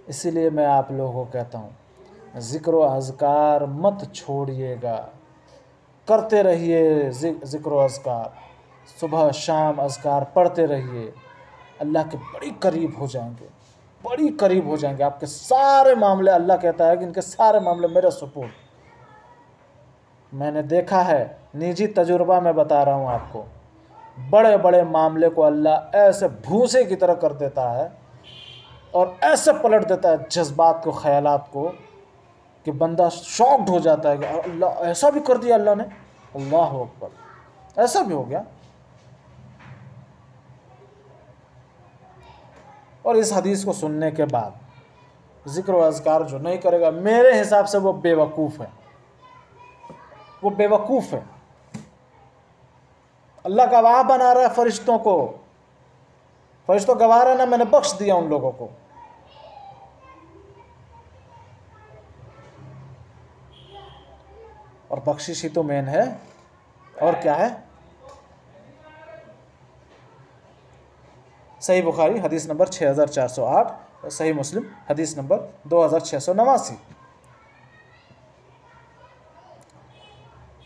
इसीलिए मैं आप लोगों को कहता हूँ ज़िक्र व अज़कार मत छोड़िएगा, करते रहिए ज़िक्र व अज़कार, सुबह शाम अज़कार पढ़ते रहिए। अल्लाह के बड़ी करीब हो जाएंगे, बड़ी करीब हो जाएंगे। आपके सारे मामले, अल्लाह कहता है कि इनके सारे मामले मेरे सुपुर्द। मैंने देखा है, निजी तजुर्बा में बता रहा हूँ आपको, बड़े बड़े मामले को अल्लाह ऐसे भूसे की तरह कर देता है और ऐसे पलट देता है जज्बात को, ख़यालात को, कि बंदा शॉक्ड हो जाता है कि अल्लाह ऐसा भी कर दिया अल्लाह ने। अल्लाह अकबर, ऐसा भी हो गया। और इस हदीस को सुनने के बाद ज़िक्र व अज़कार जो नहीं करेगा, मेरे हिसाब से वो बेवकूफ़ है, वो बेवकूफ़ है। अल्लाह गवाह बना रहा है फरिश्तों को, फरिश्तों गवाह रहा है ना, मैंने बख्श दिया उन लोगों को। और बख्शिश ही तो मेन है, और क्या है। सही बुखारी हदीस नंबर 6408, सही मुस्लिम हदीस नंबर 2689।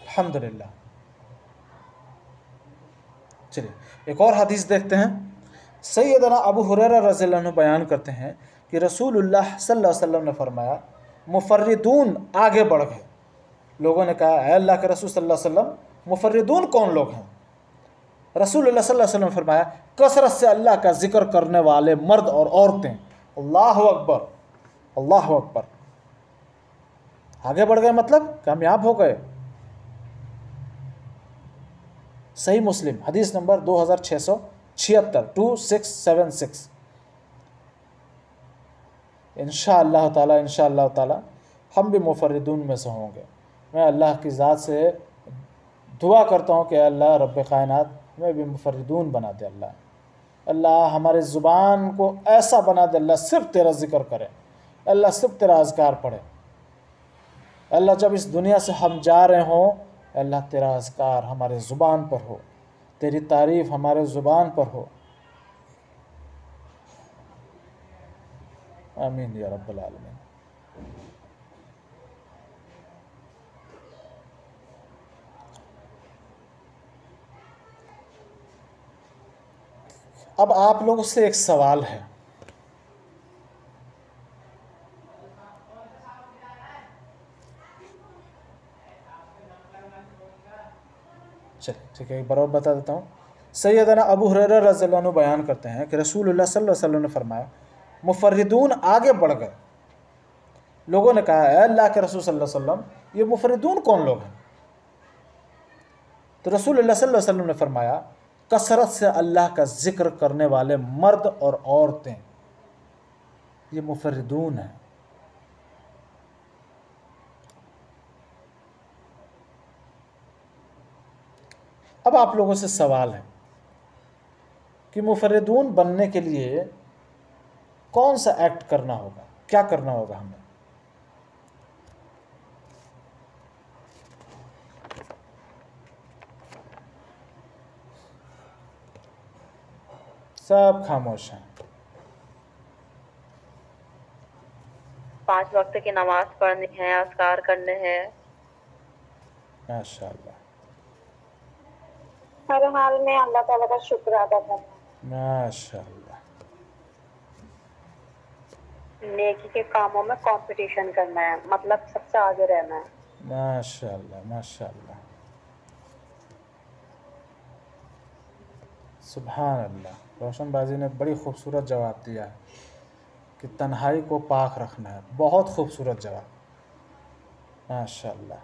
अल्हम्दुलिल्लाह। चलिए एक और हदीस देखते हैं। सैयदना अबू हुरैरा रज़ियल्लाहु अन्हु बयान करते हैं कि रसूलुल्लाह सल्लल्लाहु अलैहि वसल्लम ने फरमाया मुफर्रिदून आगे बढ़ गए। लोगों ने कहा है अल्लाह के रसूल सल्लल्लाहु अलैहि वसल्लम मुफर्रिदून कौन लोग हैं? रसूलुल्लाह सल्लल्लाहु अलैहि वसल्लम ने फरमाया कसरत से अल्लाह का जिक्र करने वाले मर्द और औरतें। अल्लाह अकबर, अल्लाह अकबर। आगे बढ़ गए मतलब कामयाब हो गए। सही मुस्लिम हदीस नंबर 2676, 2676। इंशाअल्लाह ताला, इंशाअल्लाह ताला हम भी मुफर्रिदून में से होंगे। मैं अल्लाह की ज़ात से दुआ करता हूँ कि अल्लाह रब्ब कायनात हमें भी मुफर्रिदून बना दे। अल्लाह हमारे ज़ुबान को ऐसा बना दे, अल्लाह सिर्फ तेरा ज़िक्र करे, अल्लाह सिर्फ तेरा अज़कार पढ़े। अल्लाह जब इस दुनिया से हम जा रहे हों, अल्लाह तेरा अज़कार हमारे ज़ुबान पर हो, तेरी तारीफ़ हमारे ज़ुबान पर हो। आमीन या रब्बल आलमीन। अब आप लोगों से एक सवाल है, चलिए ठीक है एक बार और बता देता हूँ। सैयदना अबू हुरैरा रज़ियल्लाहु अन्हु बयान करते हैं कि रसूलुल्लाह सल्लल्लाहु अलैहि वसल्लम ने फरमाया मुफर्रिदून आगे बढ़ गए। लोगों ने कहा है अल्लाह के रसूल सल्लल्लाहु अलैहि वसल्लम ये मुफर्रिदून कौन लोग हैं? तो रसूलुल्लाह सल्लल्लाहु अलैहि वसल्लम ने फरमाया कसरत से अल्लाह का जिक्र करने वाले मर्द और औरतें, ये मुफर्रिदून हैं। अब आप लोगों से सवाल है कि मुफर्रिदून बनने के लिए कौन सा एक्ट करना होगा, क्या करना होगा हमें? सब खामोश हैं। 5 वक्त की नमाज पढ़नी है, अस्कार करने हैं, माशाअल्लाह, हर हाल में अल्लाह ताला का शुक्र अदा करना, माशाअल्लाह, नेकी के कामों में कंपटीशन करना है, मतलब सबसे आगे रहना है। माशाअल्लाह, माशाअल्लाह, सुभान अल्लाह। रोशन बाजी ने बड़ी खूबसूरत जवाब दिया है कि तन्हाई को पाक रखना है। बहुत खूबसूरत जवाब, माशाअल्लाह,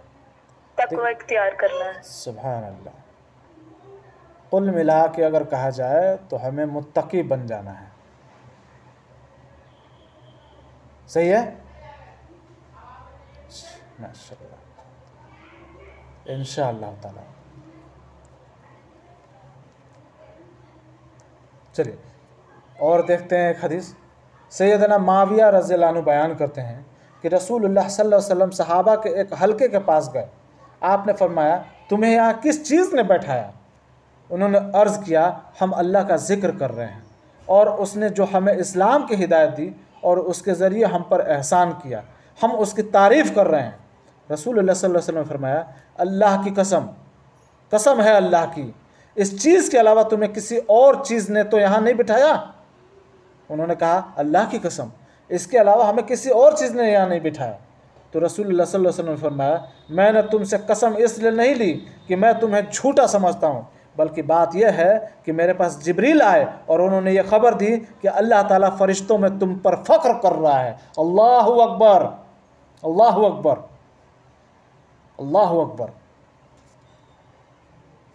तकवा इख्तियार करना है। सुभान अल्लाह। कुल मिला के अगर कहा जाए तो हमें मुत्तकी बन जाना है। सही है, माशाअल्लाह, इंशाअल्लाह ताला। चलिए और देखते हैं एक हदीस। सैयदना माविया रज़ियल्लाहु अन्हु बयान करते हैं कि रसूलुल्लाह सल्लल्लाहु अलैहि वसल्लम सहाबा के एक हलके के पास गए। आपने फरमाया, तुम्हें यहाँ किस चीज़ ने बैठाया? उन्होंने अर्ज़ किया, हम अल्लाह का ज़िक्र कर रहे हैं और उसने जो हमें इस्लाम की हिदायत दी और उसके ज़रिए हम पर एहसान किया, हम उसकी तारीफ़ कर रहे हैं। रसूलुल्लाह सल्लल्लाहु अलैहि वसल्लम ने फरमाया, अल्लाह की कसम, कसम है अल्लाह की, इस चीज़ के अलावा तुम्हें किसी और चीज़ ने तो यहाँ नहीं बिठाया। उन्होंने कहा, अल्लाह की कसम, इसके अलावा हमें किसी और चीज़ ने यहाँ नहीं बिठाया। तो रसूलुल्लाह सल्लल्लाहु अलैहि वसल्लम ने फरमाया, मैंने तुमसे कसम इसलिए नहीं ली कि मैं तुम्हें झूठा समझता हूँ, बल्कि बात यह है कि मेरे पास जिब्रील आए और उन्होंने ये खबर दी कि अल्लाह ताला फ़रिश्तों में तुम पर फ़ख्र कर रहा है। अल्लाहु अकबर, अल्लाहु अकबर, अल्लाहु अकबर।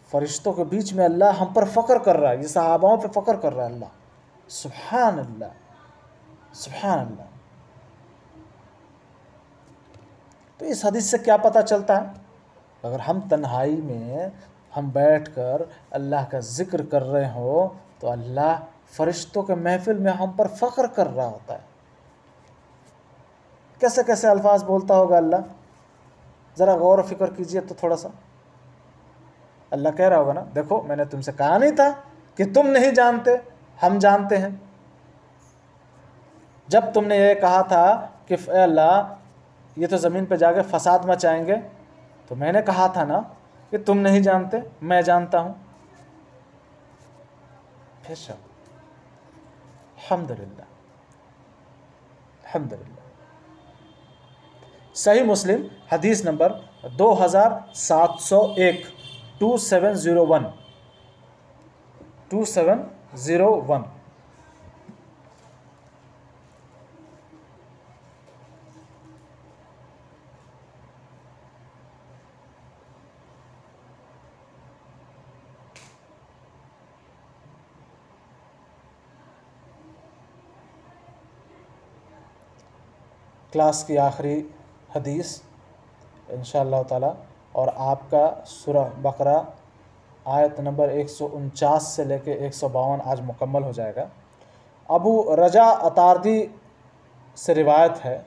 फ़रिश्तों के बीच में अल्लाह हम पर फ़ख्र कर रहा है, ये सहाबाओं पर फ़ख्र कर रहा है अल्लाह। सुभान अल्लाह, सुभान अल्लाह। तो इस हदीस से क्या पता चलता है? अगर हम तन्हाई में हम बैठकर अल्लाह का ज़िक्र कर रहे हो तो अल्लाह फ़रिश्तों के महफिल में हम पर फ़ख्र कर रहा होता है। कैसे कैसे अल्फाज बोलता होगा अल्लाह, ज़रा गौर व फिक्र कीजिए तो थोड़ा सा। अल्लाह कह रहा होगा ना, देखो मैंने तुमसे कहा नहीं था कि तुम नहीं जानते, हम जानते हैं। जब तुमने ये कहा था कि अल्लाह ये तो ज़मीन पे जाके फसाद मचाएंगे, तो मैंने कहा था ना कि तुम नहीं जानते, मैं जानता हूँ। बेशक, अल्हम्दुलिल्लाह, अल्हम्दुलिल्लाह। सही मुस्लिम हदीस नंबर 2701, 2701, 2701। क्लास की आखिरी हदीस इंशाअल्लाह ताला, और आपका सूरह बकरा आयत नंबर 149 से लेके 152 आज मुकम्मल हो जाएगा। अबू रजा अतारदी से रिवायत है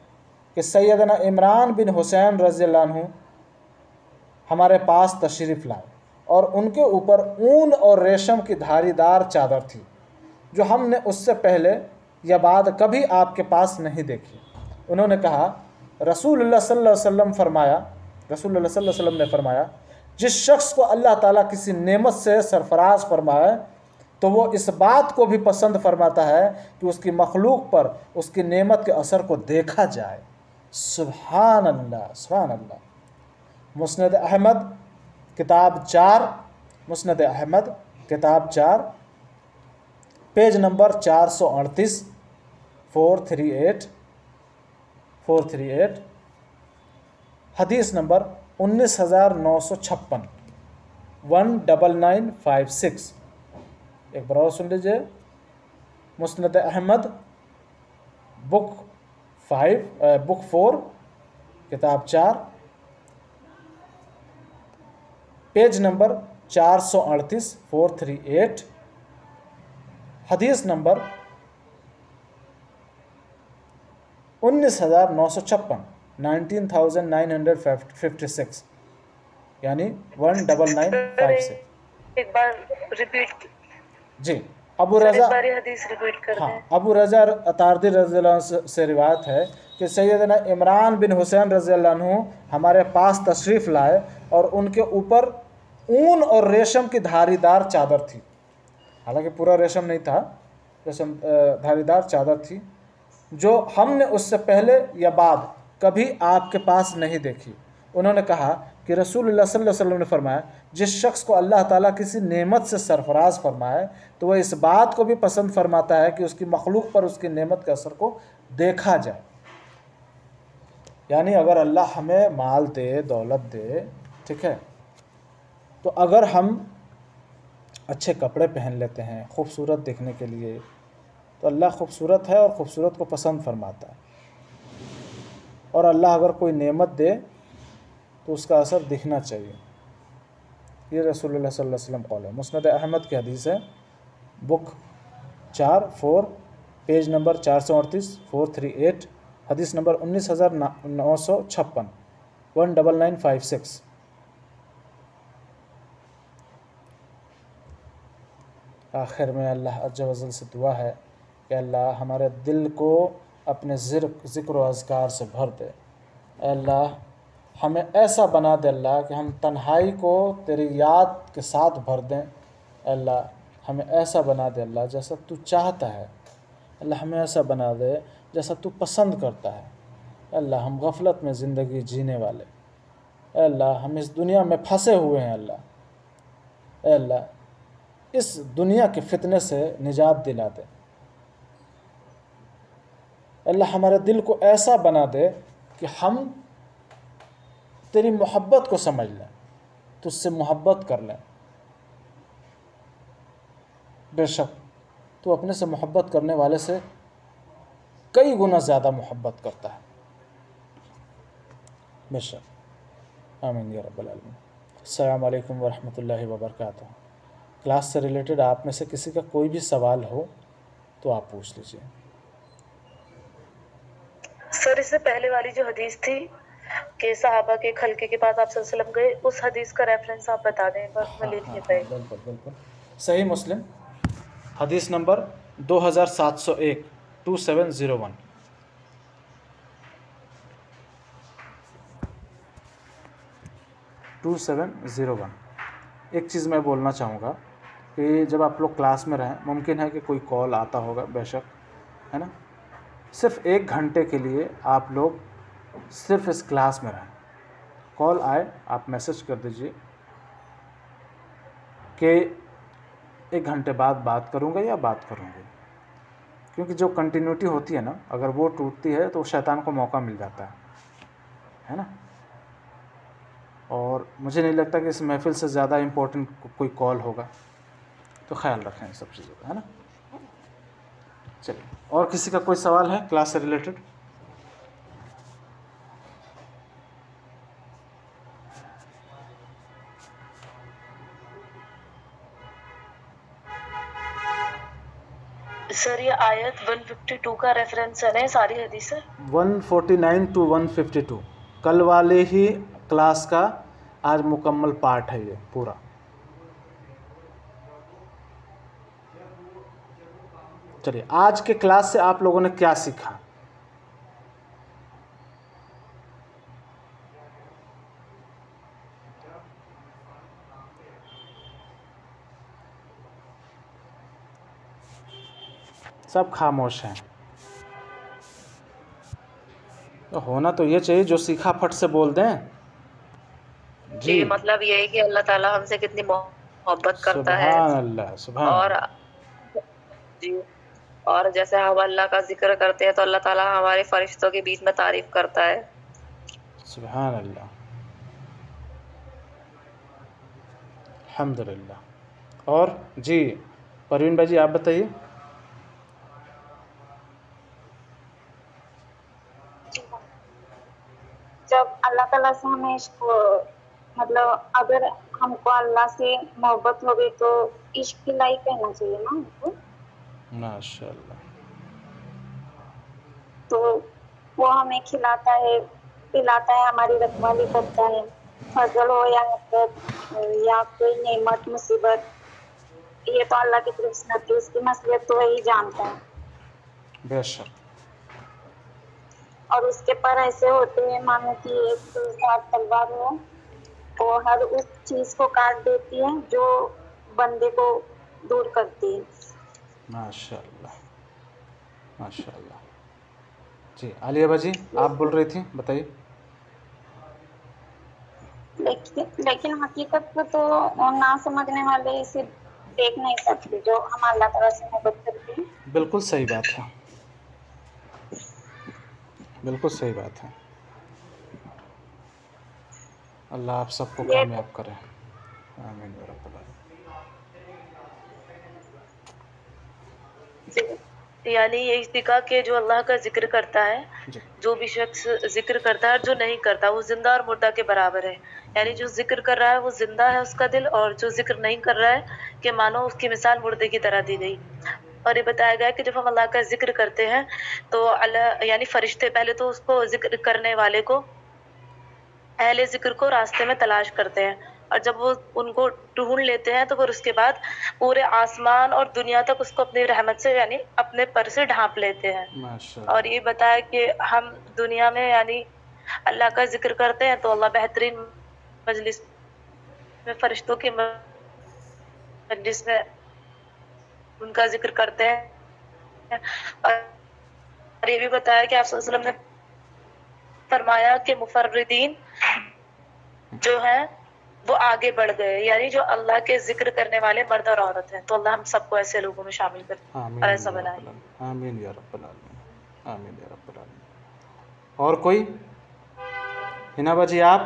कि सैयदना इमरान बिन हुसैन रज़ियल्लाहु अन्हु हमारे पास तशरीफ़ लाए और उनके ऊपर ऊन और रेशम की धारीदार चादर थी जो हमने उससे पहले या बाद कभी आपके पास नहीं देखी। उन्होंने कहा, रसूलुल्लाह सल्लल्लाहु अलैहि वसल्लम फरमाया, रसूलुल्लाह सल्लल्लाहु अलैहि वसल्लम ने फरमाया, जिस शख्स को अल्लाह ताला किसी नेमत से सरफराज फरमाए तो वो इस बात को भी पसंद फरमाता है कि उसकी मखलूक पर उसकी नेमत के असर को देखा जाए। सुभान अल्लाह, सुभान अल्लाह। मुस्नद अहमद किताब 4, मुस्नद अहमद किताब 4, पेज नंबर 438, 438, हदीस नंबर 19,956, 19956। एक बार और सुन लीजिए, मुस्नद अहमद बुक 4 किताब 4 पेज नंबर 438 438, हदीस नंबर 19,956 19,956 यानी 1995 से। एक बार रिपीट जी, अबू रज़ा, एक बार ये हदीस रिपीट कर हाँ, दें। अबू रज़ा अतारदी रज़ियल्लाहु अन्हु से रिवायत है कि सैयदना इमरान बिन हुसैन रज़ियल्लाहु अन्हु हमारे पास तशरीफ़ लाए और उनके ऊपर ऊन और रेशम की धारीदार चादर थी। हालांकि पूरा रेशम नहीं था, रेशम धारीदार चादर थी जो हमने उससे पहले या बाद कभी आपके पास नहीं देखी। उन्होंने कहा कि रसूलुल्लाह सल्लल्लाहु अलैहि वसल्लम ने फरमाया, जिस शख्स को अल्लाह ताला किसी नेमत से सरफराज फरमाए तो वह इस बात को भी पसंद फरमाता है कि उसकी मखलूक पर उसकी नेमत के असर को देखा जाए। यानी अगर अल्लाह हमें माल दे, दौलत दे, ठीक है, तो अगर हम अच्छे कपड़े पहन लेते हैं खूबसूरत दिखने के लिए, तो अल्लाह खूबसूरत है और ख़ूबसूरत को पसंद फरमाता है। और अल्लाह अगर कोई नेमत दे तो उसका असर दिखना चाहिए। ये रसूलुल्लाह सल्लल्लाहु अलैहि वसल्लम कौल है। मुस्नद अहमद की हदीस है, बुक 4 पेज नंबर 438 438, हदीस नंबर 19,956 19,956। आखिर में अल्लाह अज़्ज़ व जल से दुआ है कि अल्लाह हमारे दिल को अपने ज़िक्र व अज़कार से भर दे। अल्लाह हमें ऐसा बना दे अल्लाह कि हम तन्हाई को तेरी याद के साथ भर दें। अल्लाह हमें ऐसा बना दे अल्लाह जैसा तू चाहता है। अल्लाह हमें ऐसा बना दे जैसा तू पसंद करता है। अल्लाह हम गफलत में ज़िंदगी जीने वाले, अल्लाह हम इस दुनिया में फंसे हुए हैं। अल्लाह इस दुनिया के फितने से निजात दिला दे। अल्लाह हमारे दिल को ऐसा बना दे कि हम तेरी मोहब्बत को समझ लें, तुझसे मोहब्बत कर लें। बेशक तू अपने से मोहब्बत करने वाले से कई गुना ज़्यादा मोहब्बत करता है, बेशक। आमीन या रब्बल आलमीन। अस्सलामु अलैकुम व रहमतुल्लाहि व बरकातुहू। क्लास से रिलेटेड आप में से किसी का कोई भी सवाल हो तो आप पूछ लीजिए। सर, इससे पहले वाली जो हदीस थी कि सहाबा के खलके के बाद आप सल्लल्लाहु अलैहि वसल्लम गए, उस हदीस का रेफरेंस आप बता दें, पर मैं लिख नहीं पाई। बिल्कुल बिल्कुल। सही मुस्लिम हदीस नंबर 2701 2701। एक चीज़ मैं बोलना चाहूँगा कि जब आप लोग क्लास में रहें, मुमकिन है कि कोई कॉल आता होगा, बेशक, है ना। सिर्फ 1 घंटे के लिए आप लोग सिर्फ इस क्लास में रहें। कॉल आए आप मैसेज कर दीजिए कि 1 घंटे बाद बात करूँगा या बात करूँगी, क्योंकि जो कंटिन्यूटी होती है ना, अगर वो टूटती है तो शैतान को मौका मिल जाता है ना। और मुझे नहीं लगता कि इस महफ़िल से ज़्यादा इम्पोर्टेंट कोई कॉल होगा, तो ख्याल रखें इन सब चीज़ों का, है ना। चलिए, और किसी का कोई सवाल है क्लास से रिलेटेड? सर, ये आयत 152 का रेफरेंस है ना सारी हदीस है? 149 to 152 कल वाले ही क्लास का आज मुकम्मल पार्ट है ये पूरा। चलिए, आज के क्लास से आप लोगों ने क्या सीखा? सब खामोश हैं। तो होना तो ये चाहिए, जो सीखा फट से बोल दें। जी, मतलब ये है कि अल्लाह ताला हमसे कितनी मोहब्बत करता है। सुभान अल्लाह, सुभान और अल्लाह। जी, और जैसे हम अल्लाह का जिक्र करते हैं तो अल्लाह ताला हमारे फरिश्तों के बीच में तारीफ करता है। सुभान अल्लाह, अल्हम्दुलिल्लाह। और जी, परवीन भाई जी आप बताइए। जब अल्लाह ताला से हमें मतलब अगर हमको अल्लाह से मोहब्बत हो गई तो इश्क की लाइक कहना चाहिए ना हमको। माशाल्लाह। तो वो हमें खिलाता है पिलाता है, हमारी रखवाली करता है, फजल हो या नफरत या कोई नेमत मुसीबत, ये तो अल्लाह की तरफ से आती है, उसकी मसलियत तो वही जानता है। बेशक। और उसके पर ऐसे होते हैं मानो कि एक साथ तलवार हो, वो हर उस चीज को काट देती है जो बंदे को दूर करती है। माशाल्लाह माशाल्लाह। जी आलिया भाजी आप बोल रही थी, बताइए। लेकिन हकीकत को तो ना समझने वाले इसे देख नहीं सकते जो हम अल्लाह ताला से मोहब्बत करते हैं। बिल्कुल सही बात है, बिल्कुल सही बात है। अल्लाह आप सबको ये कामयाब करे। आमीन या रब्बल आलमीन। यानी यही सीखा कि जो अल्लाह का जिक्र करता है, जी जो भी शख्स जिक्र करता है और जो नहीं करता वो जिंदा और मुर्दा के बराबर है। यानी जो जिक्र कर रहा है वो जिंदा है उसका दिल, और जो जिक्र नहीं कर रहा है कि मानो उसकी मिसाल मुर्दे की तरह दी गई। और ये बताया गया कि जब हम अल्लाह का जिक्र करते हैं तो अल्लाह यानी फरिश्ते पहले तो उसको जिक्र करने वाले को, अहले जिक्र को रास्ते में तलाश करते हैं, और जब वो उनको ढूंढ लेते हैं तो फिर उसके बाद पूरे आसमान और दुनिया तक उसको अपनी रहमत से यानी अपने पर से ढांप लेते हैं। माशाल्लाह। और ये बताया कि हम दुनिया में यानी अल्लाह का जिक्र करते हैं तो अल्लाह बेहतरीन मजलिस में फरिश्तों की मजलिस में उनका जिक्र करते हैं। और ये भी बताया कि आप सल्लल्लाहु अलैहि वसल्लम ने फरमाया कि मुफर्रिदीन जो है वो आगे बढ़ गए, यानी जो अल्लाह के जिक्र करने वाले मर्द और औरत हैं। तो अल्लाह हम सबको ऐसे लोगों में शामिल करे आमीन और ऐसा या बनाए। रब्बल आलमीन। आमीन या रब्बल आलमीन। आमीन या रब्बल आलमीन। और कोई? हिना बाजी आप?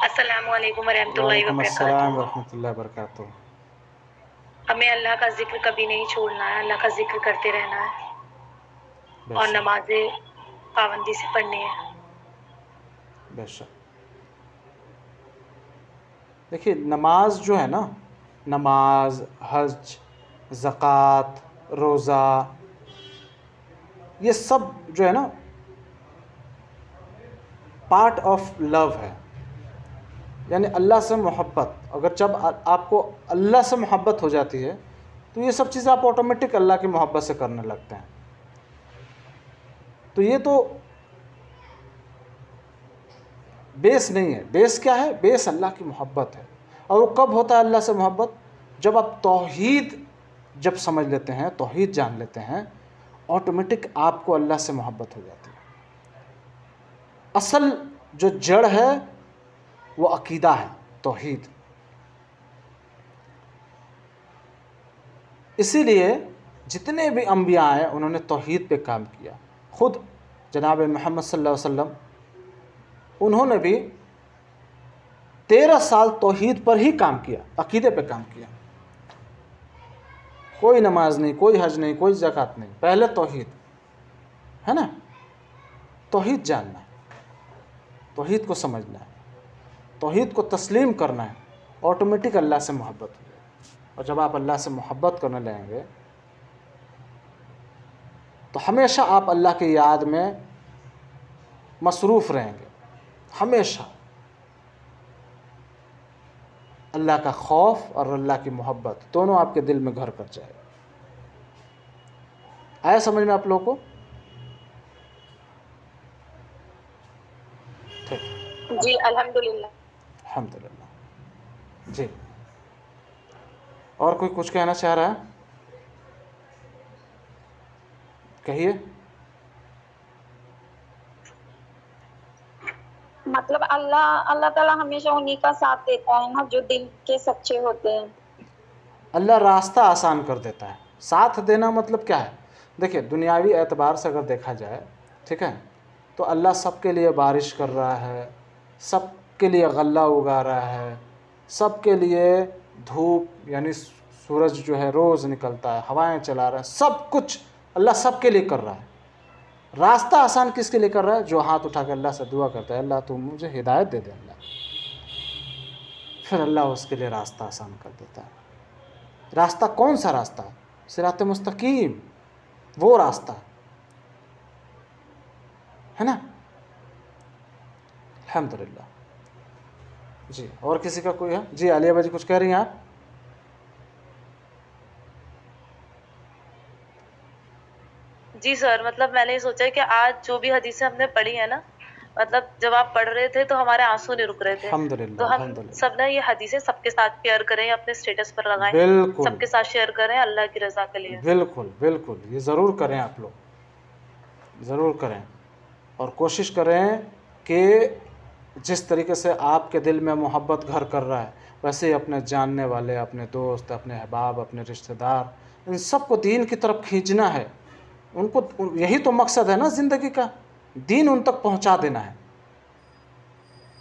अस्सलामु अलैकुम वरहमतुल्लाहि वालेकुम अस्सलाम वबरकातुहू। वरहमतुल्लाहि वबरकातुहू। हमें अल्लाह का जिक्र कभी नहीं छोड़ना है, अल्लाह का जिक्र करते रहना है और बेशक नमाजें पाबंदी से पढ़नी है। बेशक। देखिए नमाज जो है ना, नमाज, हज, ज़कात, रोज़ा, ये सब जो है ना पार्ट ऑफ लव है। यानी अल्लाह से मोहब्बत, अगर जब आपको अल्लाह से मोहब्बत हो जाती है तो ये सब चीज़ें आप ऑटोमेटिक अल्लाह की मोहब्बत से करने लगते हैं। तो ये तो बेस नहीं है। बेस क्या है? बेस अल्लाह की मोहब्बत है। और वो कब होता है अल्लाह से मोहब्बत? जब आप तौहीद जब समझ लेते हैं, तौहीद जान लेते हैं, ऑटोमेटिक आपको अल्लाह से मोहब्बत हो जाती है। असल जो जड़ है वो अकीदा है, तौहीद। इसीलिए जितने भी अंबिया आए उन्होंने तौहीद पे काम किया। खुद जनाब मोहम्मद सल्लल्लाहु अलैहि वसल्लम उन्होंने भी 13 साल तौहीद पर ही काम किया, अकीदे पे काम किया। कोई नमाज नहीं, कोई हज नहीं, कोई ज़कात नहीं, पहले तौहीद है ना। तौहीद जानना है, तौहीद को समझना है, तौहीद को तस्लीम करना है, ऑटोमेटिक अल्लाह से मोहब्बत हो जाएगी। और जब आप अल्लाह से मोहब्बत करने लगेंगे तो हमेशा आप अल्लाह की याद में मसरूफ़ रहेंगे। हमेशा अल्लाह का खौफ और अल्लाह की मोहब्बत दोनों आपके दिल में घर कर जाए। आया समझ में आप लोगों को? ठीक, जी अल्हम्दुलिल्लाह। अल्हम्दुलिल्लाह। जी और कोई कुछ कहना चाह रहा है? कहिए। मतलब अल्लाह ताला हमेशा उन्हीं का साथ देता है ना जो दिल के सच्चे होते हैं। अल्लाह रास्ता आसान कर देता है। साथ देना मतलब क्या है? देखिए दुनियावी एतबार से अगर देखा जाए, ठीक है, तो अल्लाह सबके लिए बारिश कर रहा है, सबके लिए गल्ला उगा रहा है, सबके लिए धूप यानी सूरज जो है रोज़ निकलता है, हवाएं चला रहा है, सब कुछ अल्लाह सबके लिए कर रहा है। रास्ता आसान किसके लिए कर रहा है? जो हाथ उठा कर अल्लाह से दुआ करता है, अल्लाह तू मुझे हिदायत दे दे अल्लाह, फिर अल्लाह उसके लिए रास्ता आसान कर देता है। रास्ता कौन सा रास्ता? सिरात मुस्तकीम, वो रास्ता है ना। अल्हम्दुलिल्लाह। जी, और किसी का कोई है? जी आलिया बाजी कुछ कह रही हैं आप? जी सर, मतलब मैंने ये सोचा है कि आज जो भी हदीसें हमने पढ़ी है ना, मतलब जब आप पढ़ रहे थे तो हमारे आंसू नहीं रुक रहे थे। तो अल्हम्दुलिल्लाह, हम अल्हम्दुलिल्लाह। सब ना ये हदीसें सबके साथ शेयर करें, अपने स्टेटस पर लगाएं, बिल्कुल सबके साथ शेयर करें अल्लाह की रजा के लिए। बिल्कुल बिल्कुल, ये ज़रूर करें, आप लोग ज़रूर करें। और कोशिश करें कि जिस तरीके से आपके दिल में मोहब्बत घर कर रहा है, वैसे ही अपने जानने वाले, अपने दोस्त, अपने अहबाब, अपने रिश्तेदार, इन सबको दीन की तरफ खींचना है। उनको, यही तो मकसद है ना ज़िंदगी का, दीन उन तक पहुंचा देना है।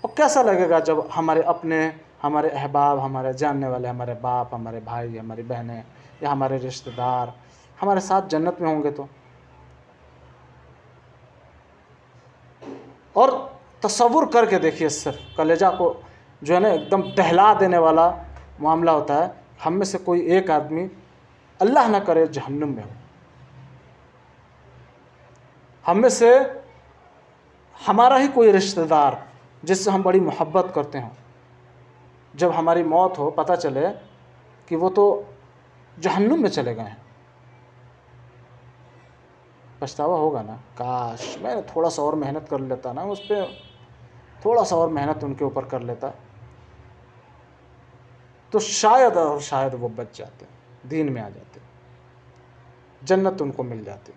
और कैसा लगेगा जब हमारे अपने, हमारे अहबाब, हमारे जानने वाले, हमारे बाप, हमारे भाई, हमारी बहनें या हमारे रिश्तेदार हमारे साथ जन्नत में होंगे तो। और तसव्वुर करके देखिए, सिर्फ कलेजा को जो है ना एकदम दहला देने वाला मामला होता है। हम में से कोई एक आदमी, अल्लाह ना करे, जहन्नुम में हो। हम में से हमारा ही कोई रिश्तेदार जिससे हम बड़ी मोहब्बत करते हों, जब हमारी मौत हो पता चले कि वो तो जहन्नुम में चले गए हैं, पछतावा होगा ना, काश मैं थोड़ा सा और मेहनत कर लेता ना, उस पर थोड़ा सा और मेहनत उनके ऊपर कर लेता, तो शायद और शायद वो बच जाते, दीन में आ जाते, जन्नत उनको मिल जाती।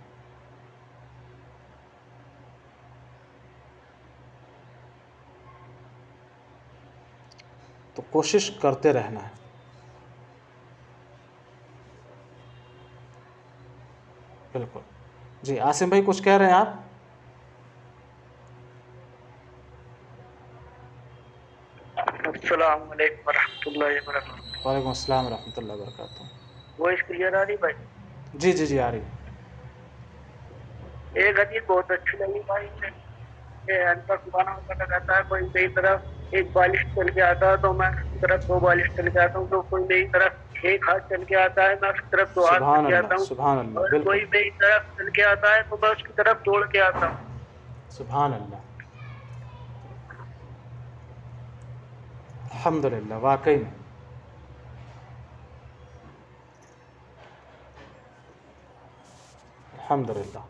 तो कोशिश करते रहना है। बिल्कुल। जी आसिम भाई कुछ कह रहे हैं आप? अस्सलाम वालेकुम रहमतुल्लाहि व बरकातुहू। वालेकुम अस्सलाम रहमतुल्लाहि व बरकातुहू। वॉइस क्लियर आ रही भाई? जी जी जी आ रही है। एक हदीस बहुत अच्छी लगी भाई, अल्लाह सुब्हानहू व तआला कहता है, कोई मेरी तरफ एक बालिश चल के आता है तो मैं उसकी तरफ दो बालिश चल के आता हूँ, तो कोई मेरी तरफ एक हाथ चल के आता है मैं उसकी तरफ दो हाथ चल के आता हूँ, सुभान अल्लाह, और बिल्कुल। कोई मेरी तरफ चल के आता है तो मैं उसकी तरफ दौड़ के आता हूँ। सुभान अल्लाह, अल्हम्दुलिल्लाह, वाकई में अल्हम्दुलिल्लाह।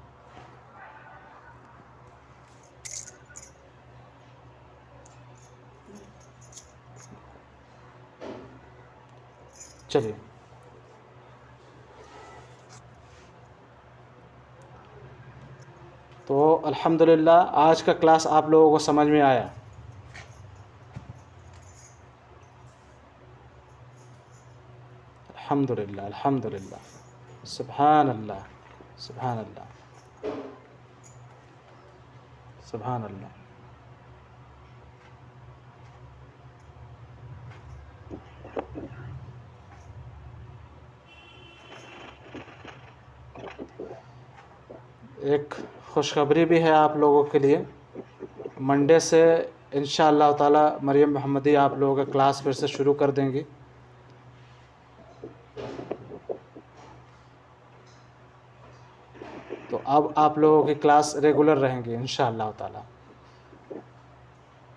चलिए, तो अल्हम्दुलिल्लाह आज का क्लास आप लोगों को समझ में आया। अल्हम्दुलिल्लाह अल्हम्दुलिल्लाह, सुभान अल्लाह सुभान अल्लाह सुभान अल्लाह। एक खुशखबरी भी है आप लोगों के लिए, मंडे से इंशाअल्लाह ताला मरियम मोहम्मदी आप लोगों का क्लास फिर से शुरू कर देंगी। तो अब आप लोगों की क्लास रेगुलर रहेंगी इंशाअल्लाह ताला।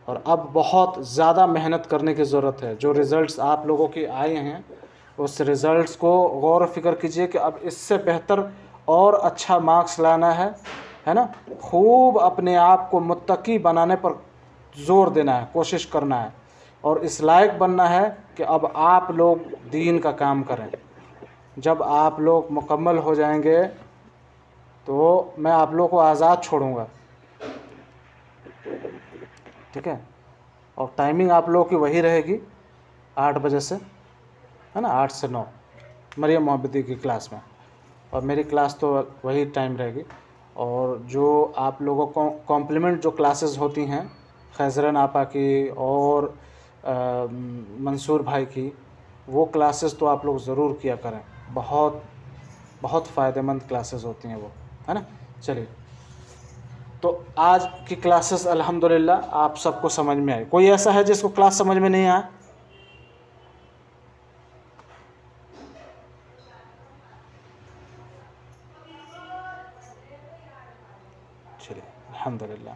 और अब बहुत ज़्यादा मेहनत करने की ज़रूरत है। जो रिज़ल्ट्स आप लोगों की आए हैं, उस रिज़ल्ट्स को गौर फ़िक्र कीजिए कि अब इससे बेहतर और अच्छा मार्क्स लाना है ना। खूब अपने आप को मुत्तकी बनाने पर ज़ोर देना है, कोशिश करना है, और इस लायक बनना है कि अब आप लोग दीन का काम करें। जब आप लोग मुकम्मल हो जाएंगे तो मैं आप लोगों को आज़ाद छोड़ूंगा, ठीक है। और टाइमिंग आप लोगों की वही रहेगी 8 बजे से, है ना, 8 से 9 मरियम मोहम्मदी की क्लास में, और मेरी क्लास तो वही टाइम रहेगी। और जो आप लोगों को कॉम्प्लीमेंट जो क्लासेस होती हैं, खैज़रन आपा की और मंसूर भाई की, वो क्लासेस तो आप लोग ज़रूर किया करें, बहुत बहुत फ़ायदेमंद क्लासेस होती हैं वो, है ना। चलिए, तो आज की क्लासेस अल्हम्दुलिल्लाह आप सबको समझ में आई। कोई ऐसा है जिसको क्लास समझ में नहीं आया? चलिए, अल्हम्दुलिल्लाह।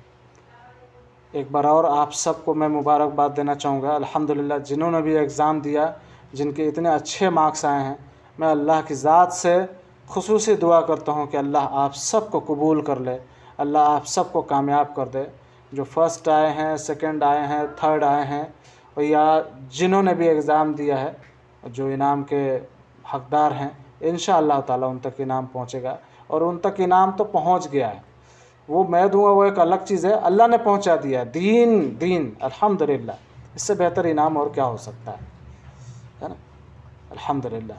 एक बार और आप सबको मैं मुबारकबाद देना चाहूँगा, अल्हम्दुलिल्लाह, जिन्होंने भी एग्ज़ाम दिया, जिनके इतने अच्छे मार्क्स आए हैं। मैं अल्लाह की ज़ात से खुसूसी दुआ करता हूँ कि अल्लाह आप सबको कबूल कर ले, अल्लाह आप सबको कामयाब कर दे। जो फर्स्ट आए हैं, सेकंड आए हैं, थर्ड आए हैं, और या जिन्होंने भी एग्ज़ाम दिया है, जो इनाम के हकदार हैं, इंशाअल्लाह ताला उन तक इनाम पहुँचेगा। और उन तक इनाम तो पहुँच गया है, वो मैं दूंगा वो एक अलग चीज़ है, अल्लाह ने पहुंचा दिया। दीन अल्हम्दुलिल्लाह, इससे बेहतर इनाम और क्या हो सकता है ना। अल्हम्दुलिल्लाह।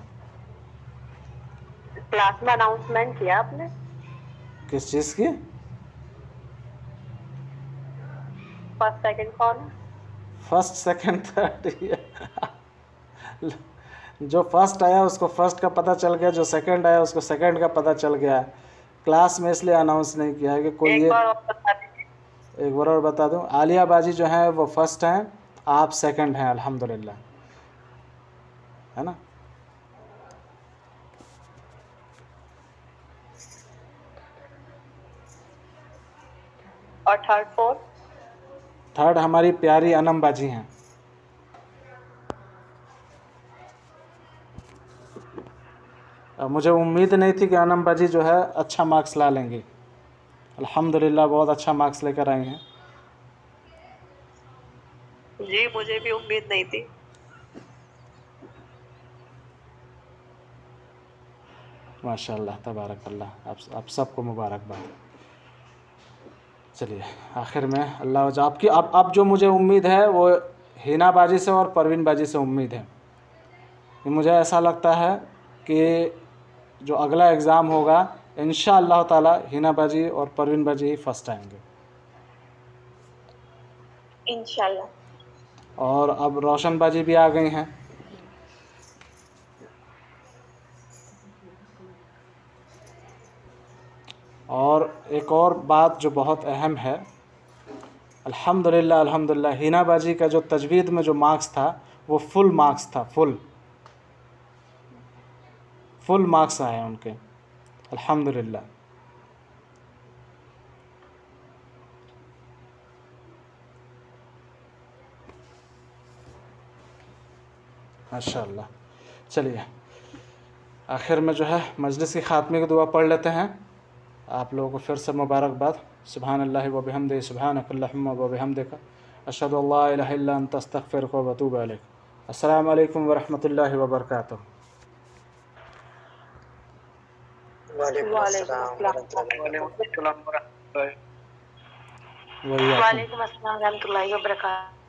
क्लास में अनाउंसमेंट किया आपने? किस चीज़ की? फर्स्ट सेकंड कौन है? फर्स्ट सेकंड थर्ड जो फर्स्ट आया उसको फर्स्ट का पता चल गया, जो सेकंड आया उसको सेकंड का पता चल गया। क्लास में इसलिए अनाउंस नहीं किया है कि कोई एक ये। बार और बता दीजिए। एक बार और बता दूं, आलिया बाजी जो है वो फर्स्ट हैं, आप सेकंड हैं, अल्हम्दुलिल्लाह, है ना। और थर्ड फोर्थ? थर्ड हमारी प्यारी अनम बाजी हैं। मुझे उम्मीद नहीं थी कि अनम बाजी जो है अच्छा मार्क्स ला लेंगी, अल्हम्दुलिल्लाह बहुत अच्छा मार्क्स लेकर आई हैं। जी मुझे भी उम्मीद नहीं थी। माशाअल्लाह, तबारकल्लाह, आप सबको मुबारकबाद। चलिए, आखिर में अल्लाह वजह आपकी अब जो मुझे उम्मीद है वो हिना बाजी से और परवीन बाजी से उम्मीद है। कि मुझे ऐसा लगता है कि जो अगला एग्ज़ाम होगा इंशाअल्लाह ताला हिना बाजी और परवीन बाजी ही फर्स्ट आएंगे इंशाल्लाह। और अब रोशन बाजी भी आ गई हैं। और एक और बात जो बहुत अहम है, अल्हम्दुलिल्लाह अल्हम्दुलिल्लाह, हिना बाजी का जो तजवीद में जो मार्क्स था वो फुल मार्क्स था, फुल मार्क्स आए हैं उनके, अल्हम्दुलिल्लाह। माशाअल्लाह। चलिए, आखिर में जो है मजलिस की ख़ात्मे की दुआ पढ़ लेते हैं। आप लोगों को फिर से मुबारकबाद। सुभानअल्लाहि व बिहम्दिही, सुभानकल्लाहुम्मा व बिहम्दिका, अशहदु अल्ला इलाहा इल्ला अंता, अस्तगफिरुका व अतूबु इलैक। अस्सलामु अलैकुम व रहमतुल्लाहि व बरकातुहू। वालेकुम अस्सलाम वालेकुम अस्सलाम व रहमतुल्लाहि व बरकातहू।